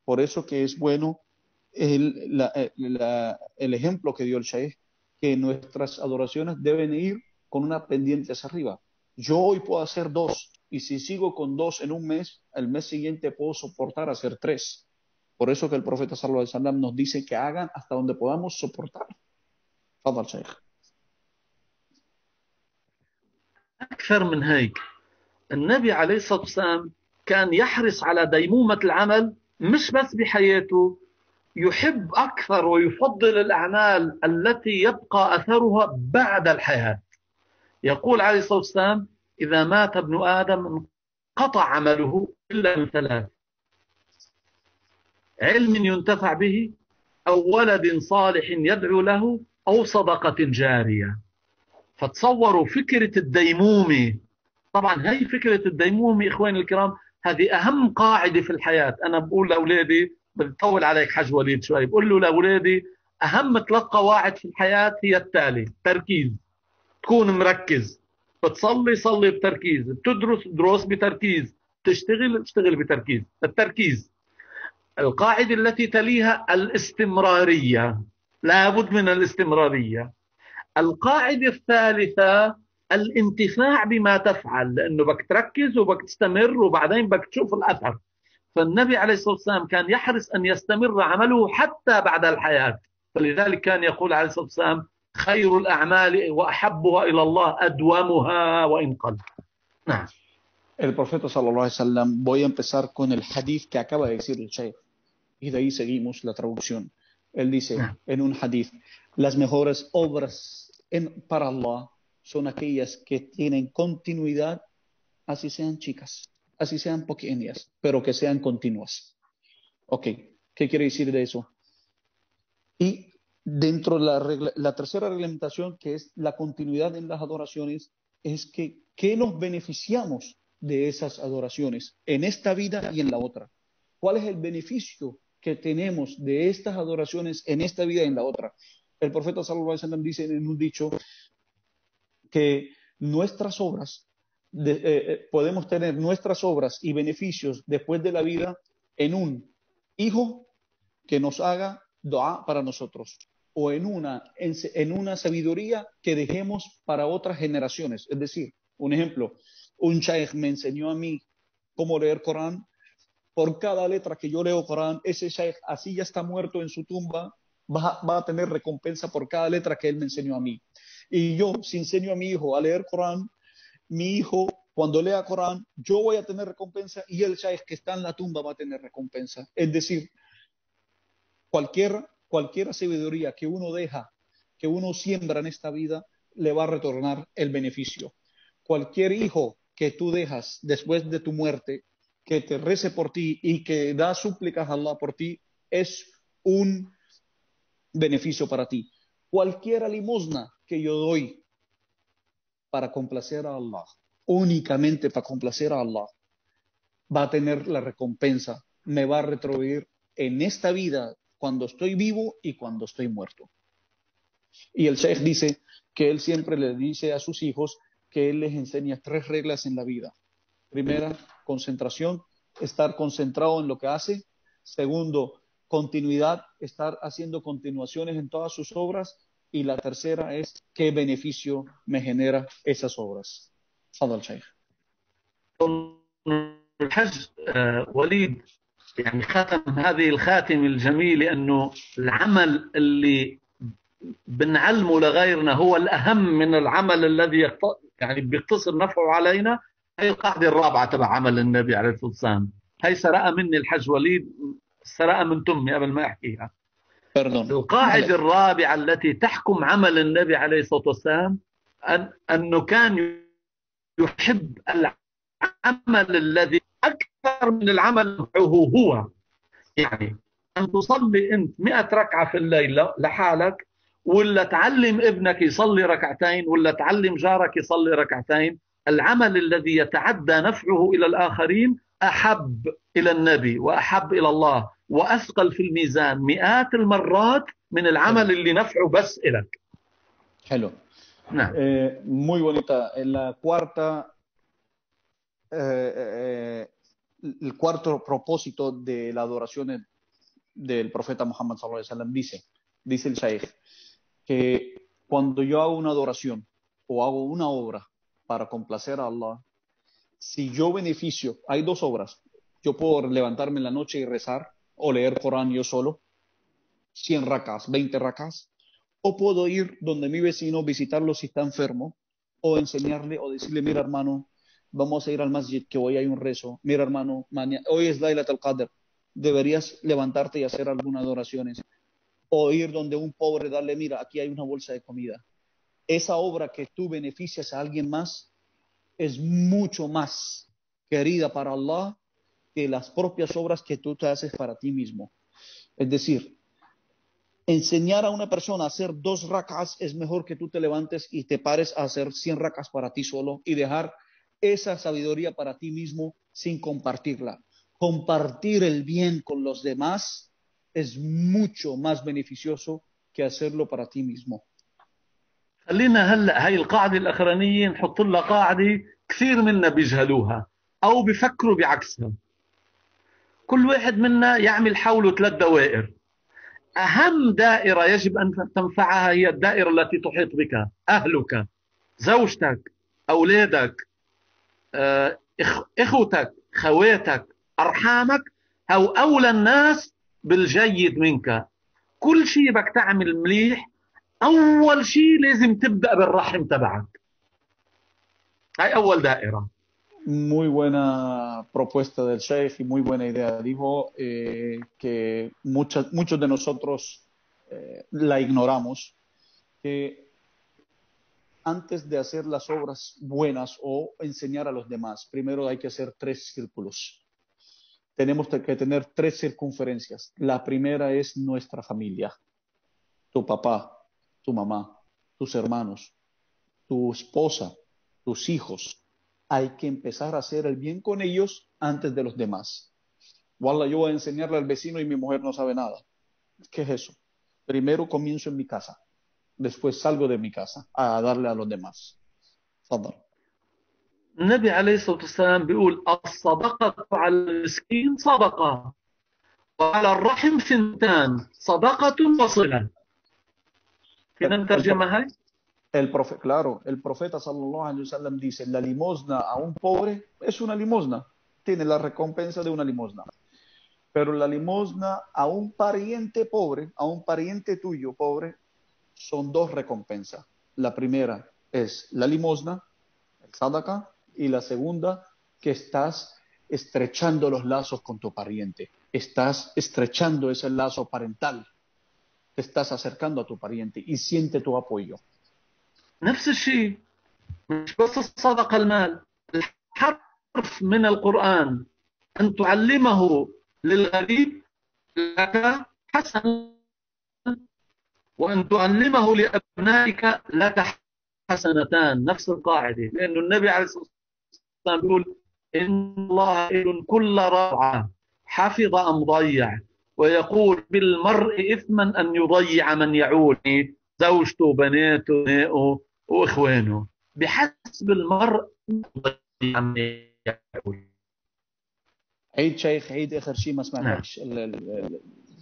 Por eso que es bueno el ejemplo que dio el Shaykh, que nuestras adoraciones deben ir con una pendiente hacia arriba. Yo hoy puedo hacer 2 y si sigo con 2 en un mes, el mes siguiente puedo soportar hacer 3. Por eso que el profeta sallallahu alaihi wasallam nos dice que hagan hasta donde podamos soportar. Fadal, Shaykh. أكثر من هيك، النبي عليه الصلاة والسلام كان يحرص على ديمومة العمل، مش بس بحياته، يحب أكثر ويفضل الأعمال التي يبقى أثرها بعد الحياة. يقول عليه الصلاة والسلام إذا مات ابن آدم انقطع عمله إلا من 3: علم ينتفع به، أو ولد صالح يدعو له، أو صدقة جارية. فتصوروا فكرة الديمومة. طبعا هي فكرة الديمومة إخواني الكرام، هذه أهم قاعدة في الحياة. أنا بقول لأولادي، بطول عليك حج وليد شوي، بقول له لأولادي أهم 3 قواعد في الحياة هي التالي: تركيز، تكون مركز، بتصلي صلي بتركيز، بتدرس دروس بتركيز، تشتغل بتركيز. التركيز. القاعدة التي تليها الاستمرارية، لابد من الاستمرارية. القاعدة الثالثة الانتفاع بما تفعل، لأنه بك تركز وبك تستمر وبعدين بك تشوف الأثر. فالنبي عليه الصلاة والسلام كان يحرص أن يستمر عمله حتى بعد الحياة، فلذلك كان يقول عليه الصلاة والسلام خير الأعمال وأحبها إلى الله أدومها وإن قل. نعم. El profeta sallallahu alaihi wasallam, voy a empezar con el hadith que acaba de decir el Shaykh y de ahí seguimos la traducción. Él dice en un hadith, las mejores obras para Allah son aquellas que tienen continuidad, así sean chicas, así sean pequeñas, pero que sean continuas. Ok, ¿qué quiere decir de eso? Y dentro de la tercera reglamentación, que es la continuidad en las adoraciones, es que ¿qué nos beneficiamos de esas adoraciones en esta vida y en la otra? ¿Cuál es el beneficio que tenemos de estas adoraciones en esta vida y en la otra? El profeta sallallahu alaihi wasallam dice en un dicho que nuestras obras, podemos tener nuestras obras y beneficios después de la vida en un hijo que nos haga dua para nosotros o en una sabiduría que dejemos para otras generaciones. Es decir, un ejemplo, un shaykh me enseñó a mí cómo leer Corán. Por cada letra que yo leo Corán, ese shaykh así ya está muerto en su tumba, va a tener recompensa por cada letra que él me enseñó a mí. Y yo, si enseño a mi hijo a leer Corán, mi hijo, cuando lea Corán, yo voy a tener recompensa y el shaykh que está en la tumba va a tener recompensa. Es decir, cualquier sabiduría que uno deja, que uno siembra en esta vida, le va a retornar el beneficio. Cualquier hijo que tú dejas después de tu muerte, que te rece por ti y que da súplicas a Allah por ti, es un beneficio para ti. Cualquier limosna que yo doy para complacer a Allah, únicamente para complacer a Allah, va a tener la recompensa, me va a retribuir en esta vida cuando estoy vivo y cuando estoy muerto. Y el Sheikh dice que él siempre le dice a sus hijos que él les enseña 3 reglas en la vida. Primera, concentración, estar concentrado en lo que hace. Segundo, continuidad, estar haciendo continuaciones en todas sus obras. Y la tercera es qué beneficio me genera esas obras. تفضل شيخ. الحج وليد يعني ختم هذه الخاتم الجميل، لأنه العمل اللي بنعلمه لغيرنا هو الأهم من العمل الذي يعني بيقتصر نفعه علينا. هي القاعدة الرابعة تبع عمل النبي عليه الصلاة والسلام. هي سرقة مني الحج وليد، سرقة من تمي قبل ما أحكيها. Perdón. القاعدة الرابعة التي تحكم عمل النبي عليه الصلاة والسلام أنه كان يحب العمل الذي أكثر من العمل هو. يعني أن تصلي أنت 100 ركعة في الليلة لحالك، ولا تعلم ابنك يصلي ركعتين، ولا تعلم جارك يصلي ركعتين، العمل الذي يتعدى نفعه إلى الآخرين أحب إلى النبي وأحب إلى الله وأثقل في الميزان مئات المرات من العمل اللي نفعه بس إلك. Hello. نعم. Muy bonita. La cuarta, el cuarto propósito de la adoración del profeta Muhammad sallallahu alaihi wasallam dice el Shaykh, que cuando yo hago una adoración o hago una obra para complacer a Allah, si yo beneficio, hay 2 obras. Yo puedo levantarme en la noche y rezar o leer Corán yo solo, 100 rakas, 20 rakas, o puedo ir donde mi vecino, visitarlo si está enfermo, o enseñarle o decirle, mira hermano, vamos a ir al masjid que hoy hay un rezo, mira hermano, hoy es Laylat al-Qadr, deberías levantarte y hacer algunas adoraciones, o ir donde un pobre, darle, mira, aquí hay una bolsa de comida. Esa obra que tú beneficias a alguien más es mucho más querida para Allah que las propias obras que tú te haces para ti mismo. Es decir, enseñar a una persona a hacer 2 rakas es mejor que tú te levantes y te pares a hacer 100 rakas para ti solo y dejar esa sabiduría para ti mismo sin compartirla. Compartir el bien con los demás es mucho más beneficioso que hacerlo para ti mismo. خلينا هلا هاي القاعدة الأخرانية نحط لها قاعدة كثير منا بيجهلوها أو بيفكروا بعكسها. كل واحد منا يعمل حوله 3 دوائر. أهم دائرة يجب أن تنفعها هي الدائرة التي تحيط بك، أهلك، زوجتك، أولادك، إخوتك، خواتك، أرحامك، أو أولى الناس بالجيد منك. كل شيء بدك تعمل مليح، أول شيء لازم تبدأ بالرحم تبعك. هاي أول دائرة. Muy buena propuesta del Sheikh y muy buena idea. Dijo que muchos de nosotros la ignoramos, que antes de hacer las obras buenas o enseñar a los demás, primero hay que hacer 3 círculos. Tenemos que tener 3 circunferencias. La primera es nuestra familia, tu papá, tu mamá, tus hermanos, tu esposa, tus hijos. Hay que empezar a hacer el bien con ellos antes de los demás. Wallah, yo voy a enseñarle al vecino y mi mujer no sabe nada. ¿Qué es eso? Primero comienzo en mi casa, después salgo de mi casa a darle a los demás. Fadal. النبي عليه الصلاة والسلام بيقول الصدقة على المسكين صدقة وعلى الرحم ثنتان صدقة وصلة. فينا نترجمها هاي؟ Claro, el profeta sallallahu alaihi wasallam dice, la limosna a un pobre es una limosna, tiene la recompensa de una limosna. Pero la limosna a un pariente pobre, a un pariente tuyo pobre, son dos recompensas. La primera es la limosna, el sadaqa, y la segunda, que estás estrechando los lazos con tu pariente. Estás estrechando ese lazo parental. Te estás acercando a tu pariente y siente tu apoyo. نفس الشيء، مش بس الصدقة المال، الحرف من القرآن أن تعلمه للغريب لك حسنة، وأن تعلمه لأبنائك لك حسنتان. نفس القاعدة، لأن النبي عليه الصلاة والسلام يقول إن الله إذن كل رضعة حفظ أم ضيع، ويقول بالمرء إثما أن يضيع من يعول، زوجته وبناته وإخوانه، بحسب المرء يضيع من يعول. عيد شيخ، عيد آخر شيء ما سمعتكش.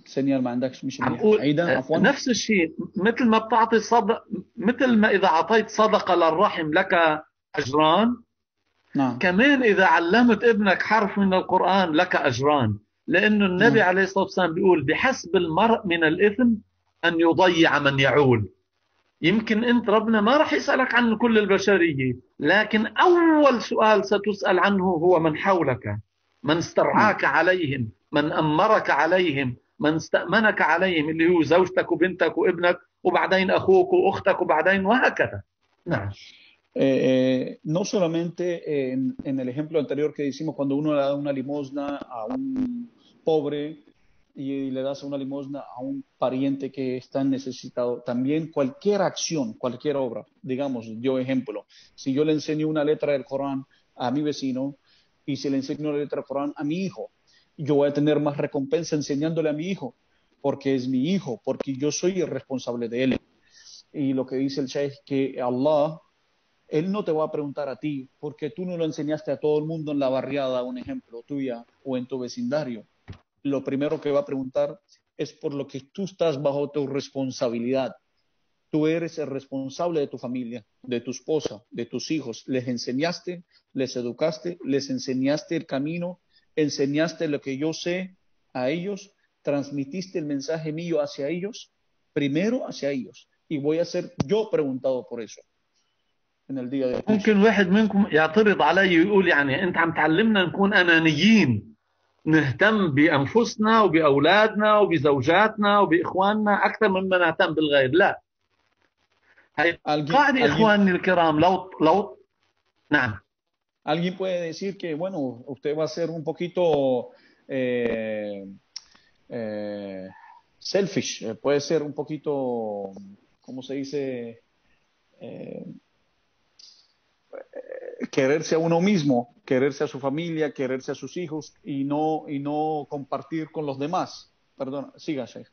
السينيال ما عندكش مش منيح. عيدة عفوا. نفس الشيء، مثل ما بتعطي مثل ما إذا أعطيت صدقة للرحم لك أجران، نعم. كمان إذا علمت ابنك حرف من القرآن لك أجران، لأنه النبي نعم. عليه الصلاة والسلام بيقول بحسب المرء من الإثم أن يضيع من يعول. يمكن أنت ربنا ما رح يسألك عن كل البشرية، لكن أول سؤال ستسأل عنه هو من حولك، من استرعاك عليهم، من أمرك عليهم، من استأمنك عليهم، اللي هو زوجتك وبنتك وابنك وبعدين أخوك وأختك وبعدين وهكذا. نعم. No solamente en el ejemplo anterior que decimos, cuando uno le da una limosna a un pobre y le das una limosna a un pariente que está necesitado, también cualquier acción, cualquier obra, digamos, yo ejemplo, si yo le enseño una letra del Corán a mi vecino y si le enseño una letra del Corán a mi hijo, yo voy a tener más recompensa enseñándole a mi hijo, porque es mi hijo, porque yo soy el responsable de él. Y lo que dice el Sheikh, que Allah, Él no te va a preguntar a ti, porque tú no lo enseñaste a todo el mundo en la barriada, un ejemplo, tuya o en tu vecindario. Lo primero que va a preguntar es por lo que tú estás bajo tu responsabilidad. Tú eres el responsable de tu familia, de tu esposa, de tus hijos. Les enseñaste, les educaste, les enseñaste el camino, enseñaste lo que yo sé a ellos, transmitiste el mensaje mío hacia ellos, primero hacia ellos. Y voy a ser yo preguntado por eso. ممكن واحد منكم يعترض علي ويقول يعني أنت عم تعلمنا نكون أنانيين، نهتم بأنفسنا وبأولادنا وبزوجاتنا وبإخواننا أكثر مما نهتم بالغير. لا، هي قاعدة إخواني الكرام. لو نعم. Alguien puede decir que, bueno, usted va a ser un poquito selfish, puede ser un poquito, ¿cómo se dice? Quererse a uno mismo, quererse a su familia, quererse a sus hijos y no compartir con los demás. Perdón, siga, Sheikh.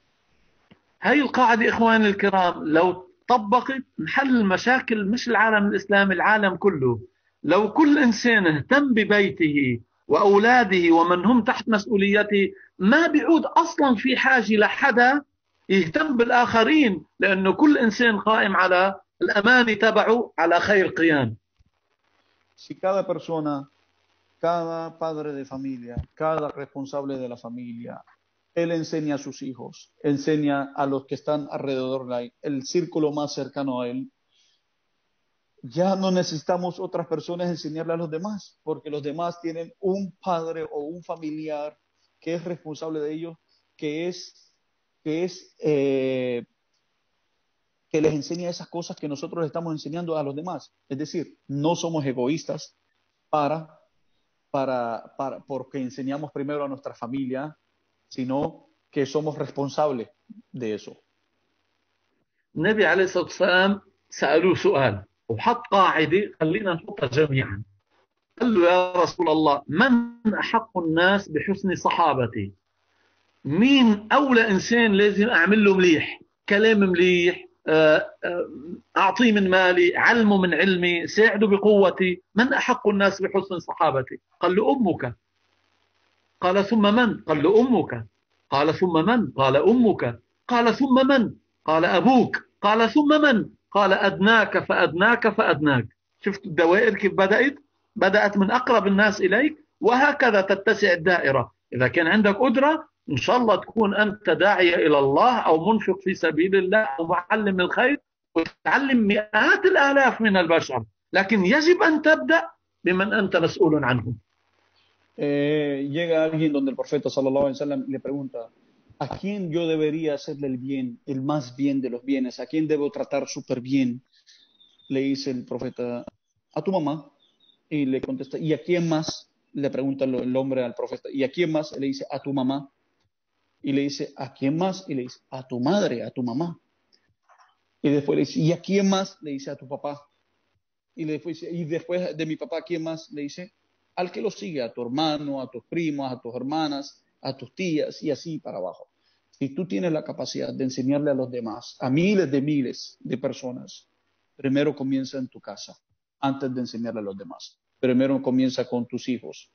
هاي القاعدة إخواني الكرام لو طبقت نحل المشاكل، مش العالم الإسلامي، العالم كله. لو كل إنسان اهتم ببيته وأولاده ومن هم تحت مسؤوليته، ما بيعود أصلا في حاجة لحدا يهتم بالآخرين، لأنه كل إنسان قائم على الأمانة تبعه على خير قيام. Si cada persona, cada padre de familia, cada responsable de la familia, él enseña a sus hijos, enseña a los que están alrededor de él, el círculo más cercano a él, ya no necesitamos otras personas enseñarle a los demás, porque los demás tienen un padre o un familiar que es responsable de ellos, que les enseña esas cosas que nosotros estamos enseñando a los demás. Es decir, no somos egoístas porque enseñamos primero a nuestra familia, sino que somos responsables de eso. النبي عليه الصلاة والسلام سألوه سؤال وحط قاعدة خلينا نحطها جميعا. قال له يا رسول الله من أحق الناس بحسن صحابتي؟ مين أولى إنسان لازم أعمل له مليح، كلام مليح، أعطيه من مالي، علمه من علمي، ساعده بقوتي؟ من أحق الناس بحسن صحابتي؟ قال له أمك. قال ثم من؟ قال له أمك. قال ثم من؟ قال أمك. قال ثم من؟ قال أبوك. قال ثم من؟ قال أدناك فأدناك فأدناك. شفت الدوائر كيف بدأت؟ بدأت من أقرب الناس إليك، وهكذا تتسع الدائرة. إذا كان عندك قدرة إن شاء الله تكون أنت داعية إلى الله أو منفق في سبيل الله أو معلم الخير، وتعلم مئات الآلاف من البشر، لكن يجب أن تبدأ بمن أنت مسؤول عنهم. Llega alguien donde el profeta sallallahu alaihi wasallam le pregunta, ¿a quién yo debería hacerle el bien, el más bien de los bienes? ¿A quién debo tratar súper bien? Le dice el profeta, a tu mamá. Y le contesta, ¿y a quién más? Le pregunta el hombre al profeta, ¿y a quién más? Y le dice, a tu mamá. Y le dice, ¿a quién más? Y le dice, a tu madre, a tu mamá. Y después le dice, ¿y a quién más? Le dice, a tu papá. Y después de mi papá, ¿a quién más? Le dice, al que lo sigue, a tu hermano, a tus primos, a tus hermanas, a tus tías y así para abajo. Si tú tienes la capacidad de enseñarle a los demás, a miles de personas, primero comienza en tu casa, antes de enseñarle a los demás. Primero comienza con tus hijos,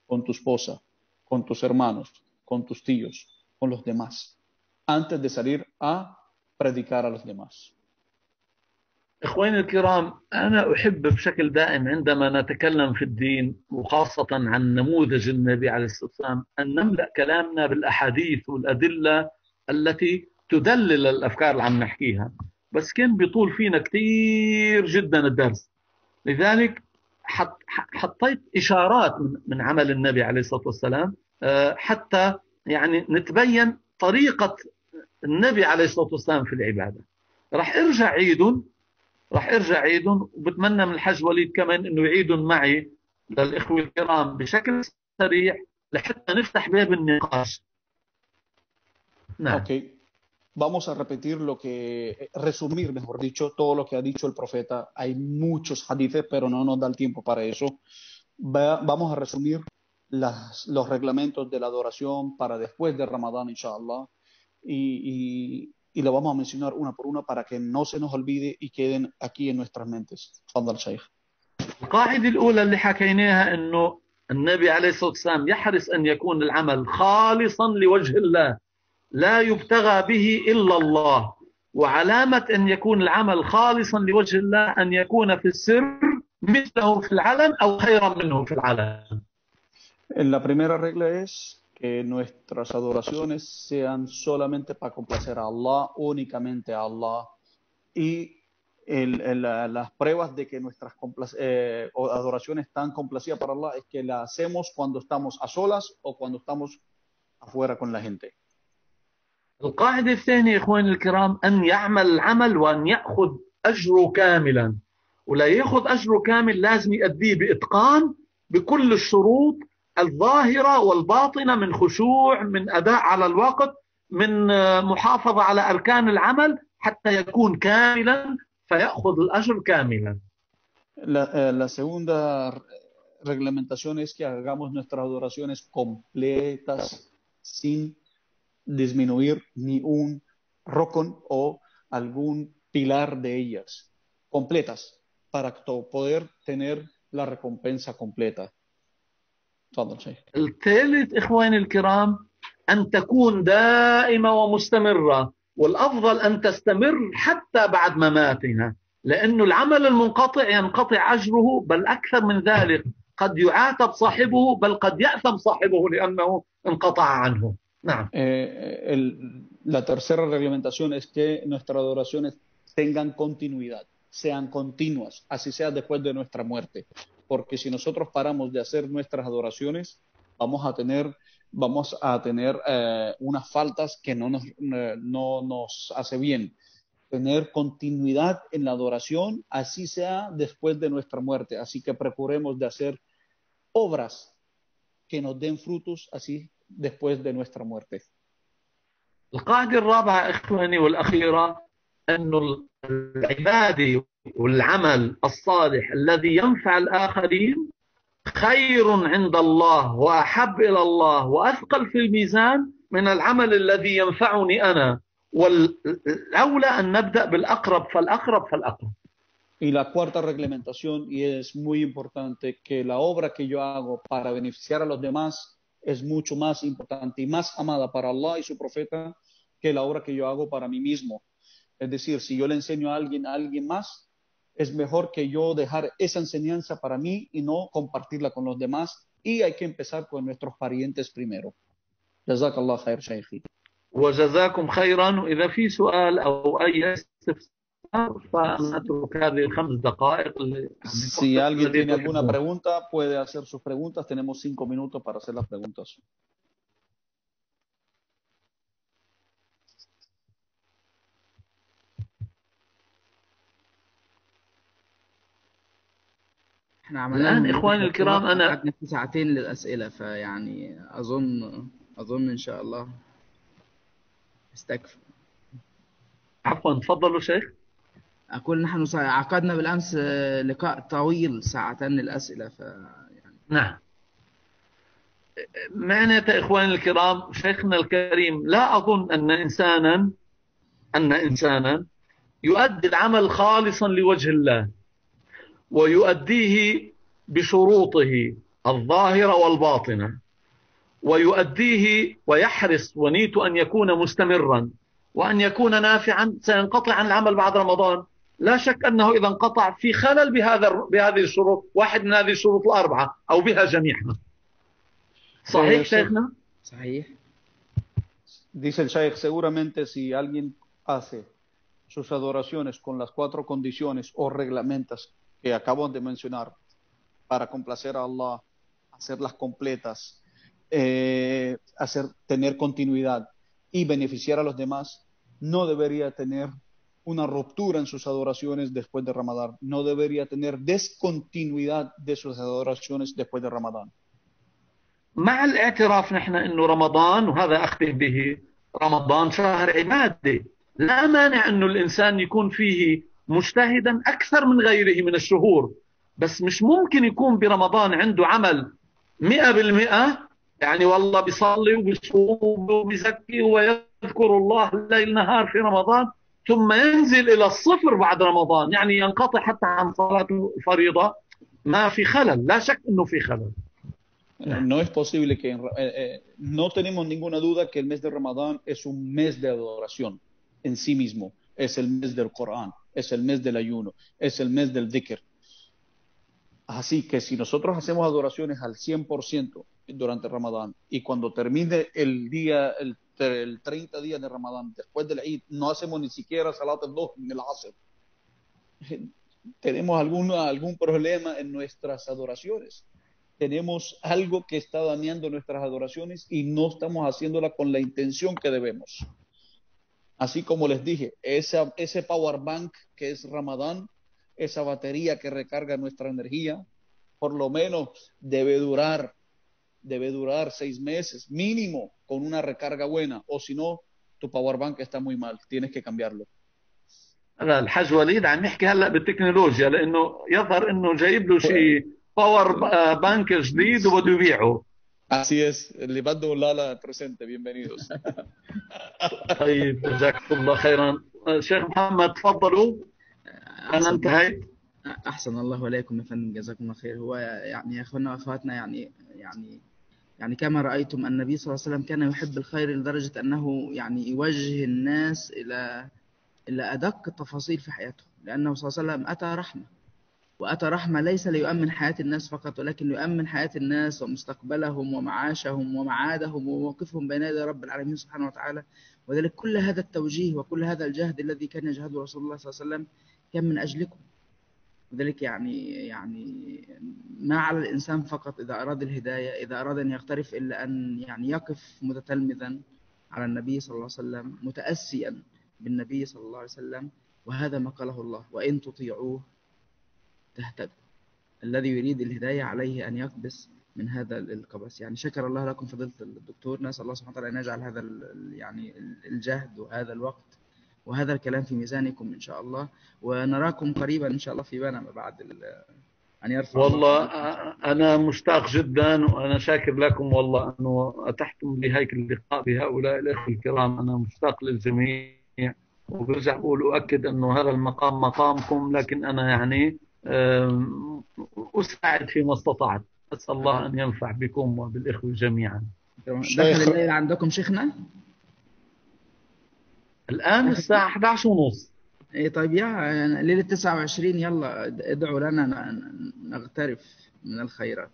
con tu esposa, con tus hermanos, con tus tíos, con los demás, antes de salir a predicar a los demás. إخواني الكرام، أنا أحب بشكل دائم عندما نتكلم في الدين وخاصة عن نموذج النبي عليه الصلاة والسلام أن نملأ كلامنا بالأحاديث والأدلة التي تدلل الأفكار اللي عم نحكيها، بس كان بيطول فينا كثير جدا الدرس. لذلك حطيت إشارات من عمل النبي عليه الصلاة والسلام حتى يعني نتبين طريقة النبي عليه الصلاة والسلام في العبادة. راح ارجع عيدهم، وبتمنى من الحج وليد كمان انه يعيدهم معي للاخوه الكرام بشكل سريع لحتى نفتح باب النقاش. نعم. Ok, vamos a repetir resumir, mejor dicho, todo lo que ha dicho el profeta. Hay muchos hadithes, pero no nos da el tiempo para eso. Vamos a resumir los reglamentos de la adoración para después de Ramadán, inshallah, y lo vamos a mencionar una por una para que no se nos olvide y queden aquí en nuestras mentes. Fadal Shaykh. القاعدة الأولى اللي حكيناها أنه النبي عليه الصلاة والسلام يحرص أن يكون العمل خالصا لوجه الله لا يبتغى به إلا الله، وعلامة أن يكون العمل خالصا لوجه الله أن يكون في السر مثله في العلن أو خيرا منه في العلن. La primera regla es que nuestras adoraciones sean solamente para complacer a Allah, únicamente a Allah. Y las pruebas de que nuestras adoraciones están complacidas para Allah es que las hacemos cuando estamos a solas o cuando estamos afuera con la gente. القاعدة الثانية إخواني الكرام أن يعمل العمل وأن يأخذ أجره كاملا، ولا يأخذ أجره كامل لازم يؤديه بإتقان بكل الشروط الظاهرة والباطنة، من خشوع، من أداء على الوقت، من محافظة على أركان العمل حتى يكون كاملا فيأخذ الأجر كاملا. La segunda reglamentación es que hagamos nuestras adoraciones completas sin disminuir ni un rocón o algún pilar de ellas, completas, para poder tener la recompensa completa. تفضل شيخ. الثالث إخواني الكرام أن تكون دائمة ومستمرة، والأفضل أن تستمر حتى بعد مماتنا، لأنه العمل المنقطع ينقطع أجره، بل أكثر من ذلك قد يعاتب صاحبه، بل قد يأثم صاحبه لأنه انقطع عنه. نعم. La tercera reglamentación es que nuestras adoraciones tengan continuidad, sean continuas, así sea después de nuestra muerte. Porque si nosotros paramos de hacer nuestras adoraciones, vamos a tener unas faltas que no nos hace bien. Tener continuidad en la adoración, así sea después de nuestra muerte. Así que procuremos de hacer obras que nos den frutos así después de nuestra muerte. القاعدة الرابعة إخواني والأخيرة أن العبادة والعمل الصالح الذي ينفع الآخرين خير عند الله وأحب إلى الله وأثقل في الميزان من العمل الذي ينفعني أنا. والأولى أن نبدأ بالأقرب فالأقرب فالأقرب. Y la cuarta reglamentación, y es muy importante, que la obra que yo hago para beneficiar a los demás es mucho más importante y más amada para Allah y su profeta que la obra que yo hago para mí mismo. Es decir, si yo le enseño a alguien más, es mejor que yo dejar esa enseñanza para mí y no compartirla con los demás. Y hay que empezar con nuestros parientes primero. Jazakallah khair, Shaykhi. وجزاكم خيرا. وإذا في سؤال أو أي استفسار فنترك هذه الخمس دقائق. Si alguien tiene alguna pregunta, puede hacer sus preguntas. Tenemos 5 minutos para hacer las preguntas. احنا الآن عملنا إخواني الكرام أنا قعدنا في ساعتين للأسئلة، فيعني أظن إن شاء الله استكفى. عفوا تفضلوا شيخ. أقول نحن عقدنا بالأمس لقاء طويل ساعتين للأسئلة يعني. نعم. معناته إخواني الكرام شيخنا الكريم لا أظن أن إنسانا يؤدي العمل خالصا لوجه الله ويؤديه بشروطه الظاهرة والباطنة ويؤديه ويحرص ونيته أن يكون مستمرا وأن يكون نافعا سينقطع عن العمل بعد رمضان. لا شك أنه إذا انقطع في خلل بهذه الشروط، واحد من هذه الشروط الأربعة أو بها جميعها. صحيح شيخنا؟ صحيح. Dice el Shaykh, seguramente si alguien hace sus adoraciones con las 4 condiciones o reglamentos que acabo de mencionar para complacer a Allah, hacerlas completas, tener continuidad y beneficiar a los demás, no debería tener una ruptura en sus adoraciones después de Ramadán, no debería tener descontinuidad de sus adoraciones después de Ramadán. مع الاعتراف نحن أنه رمضان، وهذا أختم به، رمضان شهر عبادة، لا مانع أنه الإنسان يكون فيه مجتهدا أكثر من غيره من الشهور، بس مش ممكن يكون برمضان عنده عمل 100%، يعني والله بيصلي وبيصوم وبيزكي ويذكر الله الليل نهار في رمضان ثم ينزل إلى الصفر بعد رمضان، يعني ينقطع حتى عن صلاة الفريضة. ما في خلل، لا شك أنه في خلل. No es posible que no tenemos ninguna duda que el mes de Ramadán es un mes de adoración en sí mismo, es el mes del Corán, es el mes del ayuno, es el mes del dhikr. Así que si nosotros hacemos adoraciones al 100% durante Ramadán y cuando termine el 30 días de Ramadán, después del Eid, no hacemos ni siquiera Salat al-Duhr ni el Asr, tenemos algún problema en nuestras adoraciones. Tenemos algo que está dañando nuestras adoraciones y no estamos haciéndola con la intención que debemos. Así como les dije, ese power bank que es Ramadán, esa batería que recarga nuestra energía, por lo menos debe durar 6 meses mínimo con una recarga buena, o si no, tu power bank está muy mal, tienes que cambiarlo. لا الحاج وليد عم يحكي هلا بالتكنولوجيا، لانه يظهر انه جايب له شيء باور بانك جديد وبده يبيعه. Así es, le mando un Lala presente, bienvenidos. طيب جزاكم الله خيرا. شيخ محمد تفضلوا، انا انتهيت. أحسن الله إليكم يا فندم، جزاكم الله خير. هو يعني يا أخواننا وأخواتنا، يعني كما رأيتم النبي صلى الله عليه وسلم كان يحب الخير لدرجة أنه يعني يوجه الناس إلى أدق التفاصيل في حياتهم، لأنه صلى الله عليه وسلم أتى رحمة ليس ليؤمن حياة الناس فقط، ولكن يؤمن حياة الناس ومستقبلهم ومعاشهم ومعادهم وموقفهم بين يدي رب العالمين سبحانه وتعالى. وذلك كل هذا التوجيه وكل هذا الجهد الذي كان يجهده رسول الله صلى الله عليه وسلم كان من أجلكم. وذلك يعني ما على الإنسان فقط إذا أراد الهداية، إذا أراد أن يقترف، إلا أن يعني يقف متتلمذا على النبي صلى الله عليه وسلم، متأسيا بالنبي صلى الله عليه وسلم. وهذا ما قاله الله: وإن تطيعوه تهتدوا. الذي يريد الهداية عليه أن يقبس من هذا القبس. يعني شكر الله لكم فضيلة الدكتور، نسأل الله سبحانه وتعالى أن يجعل هذا يعني الجهد وهذا الوقت وهذا الكلام في ميزانكم إن شاء الله، ونراكم قريبا إن شاء الله في بنما بعد أن يرفع والله أنا مشتاق جدا، وأنا شاكر لكم والله أنه أتحتم لي هيك اللقاء بهؤلاء الأخوة الكرام. أنا مشتاق للجميع، وبرجع بقول وأكد أنه هذا المقام مقامكم، لكن أنا يعني أساعد فيما استطعت. أسأل الله أن ينفع بكم وبالإخوة جميعا. دخل الليل عندكم شيخنا؟ الآن الساعة 11:30. إيه طيب، يا ليلة 29 يلا ادعوا لنا نغترف من الخيرات.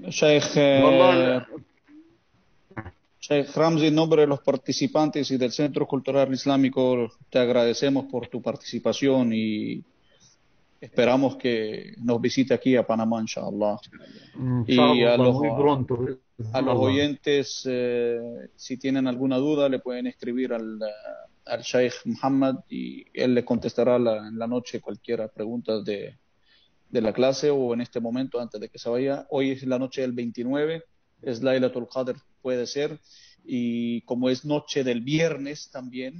Sheikh, والله Sheikh Ramzi, en nombre de los participantes y del Centro Cultural Islámico, te agradecemos por tu participación y esperamos que nos visite aquí a Panamá, inshallah. Y a los oyentes, si tienen alguna duda, le pueden escribir al Sheikh Muhammad y él le contestará en la noche cualquier pregunta de la clase o en este momento antes de que se vaya. Hoy es la noche del 29, es Laylatul Qadr, puede ser, y como es noche del viernes también,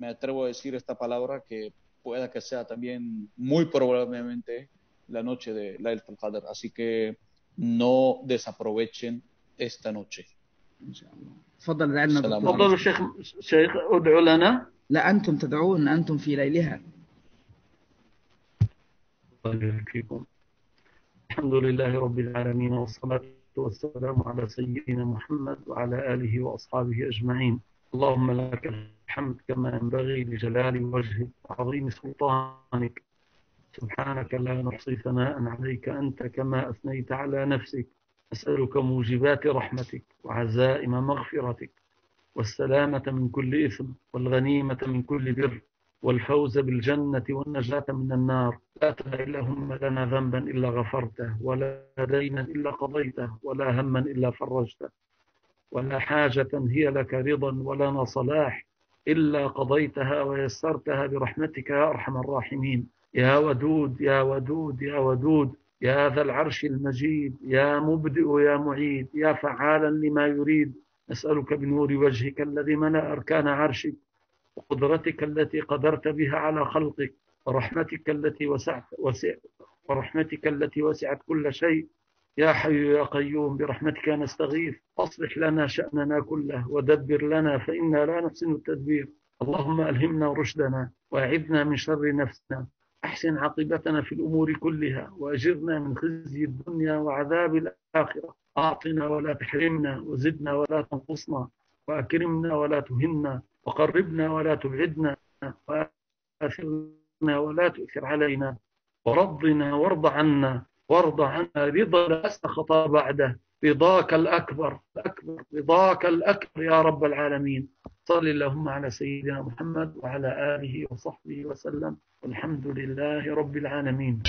me atrevo a decir esta palabra que pueda que sea también muy probablemente la noche de Laylatul Qadr, así que no desaprovechen esta noche. تفضل ادعي لنا. تفضلوا شيخ ادعوا لنا. لا أنتم تدعون، أنتم في ليلها. فيكم. الحمد لله رب العالمين، والصلاة والسلام على سيدنا محمد وعلى آله وأصحابه أجمعين. اللهم لك الحمد كما ينبغي لجلال وجهك وعظيم سلطانك. سبحانك لا نحصي ثناء عليك أنت كما أثنيت على نفسك. أسألك موجبات رحمتك وعزائم مغفرتك والسلامة من كل إثم والغنيمة من كل بر والفوز بالجنة والنجاة من النار. لا تدع اللهم لنا ذنبا إلا غفرته، ولا دينا إلا قضيته، ولا هما إلا فرجته، ولا حاجة هي لك رضا ولنا صلاح إلا قضيتها ويسرتها برحمتك يا أرحم الراحمين. يا ودود يا ودود يا ودود، يا ذا العرش المجيد، يا مبدئ يا معيد، يا فعالا لما يريد. نسألك بنور وجهك الذي ملأ أركان عرشك، وقدرتك التي قدرت بها على خلقك، ورحمتك التي وسعت كل شيء. يا حي يا قيوم برحمتك نستغيث، أصلح لنا شأننا كله ودبر لنا فإنا لا نحسن التدبير. اللهم ألهمنا رشدنا وأعذنا من شر نفسنا، أحسن عاقبتنا في الأمور كلها، وأجرنا من خزي الدنيا وعذاب الآخرة. أعطنا ولا تحرمنا، وزدنا ولا تنقصنا، وأكرمنا ولا تهنا، وقربنا ولا تبعدنا، وآثرنا ولا تؤثر علينا، ورضنا وارض عنا، وارض عنا رضا لا سخط بعده، رضاك الأكبر رضاك الأكبر يا رب العالمين. صل اللهم على سيدنا محمد وعلى آله وصحبه وسلم، والحمد لله رب العالمين.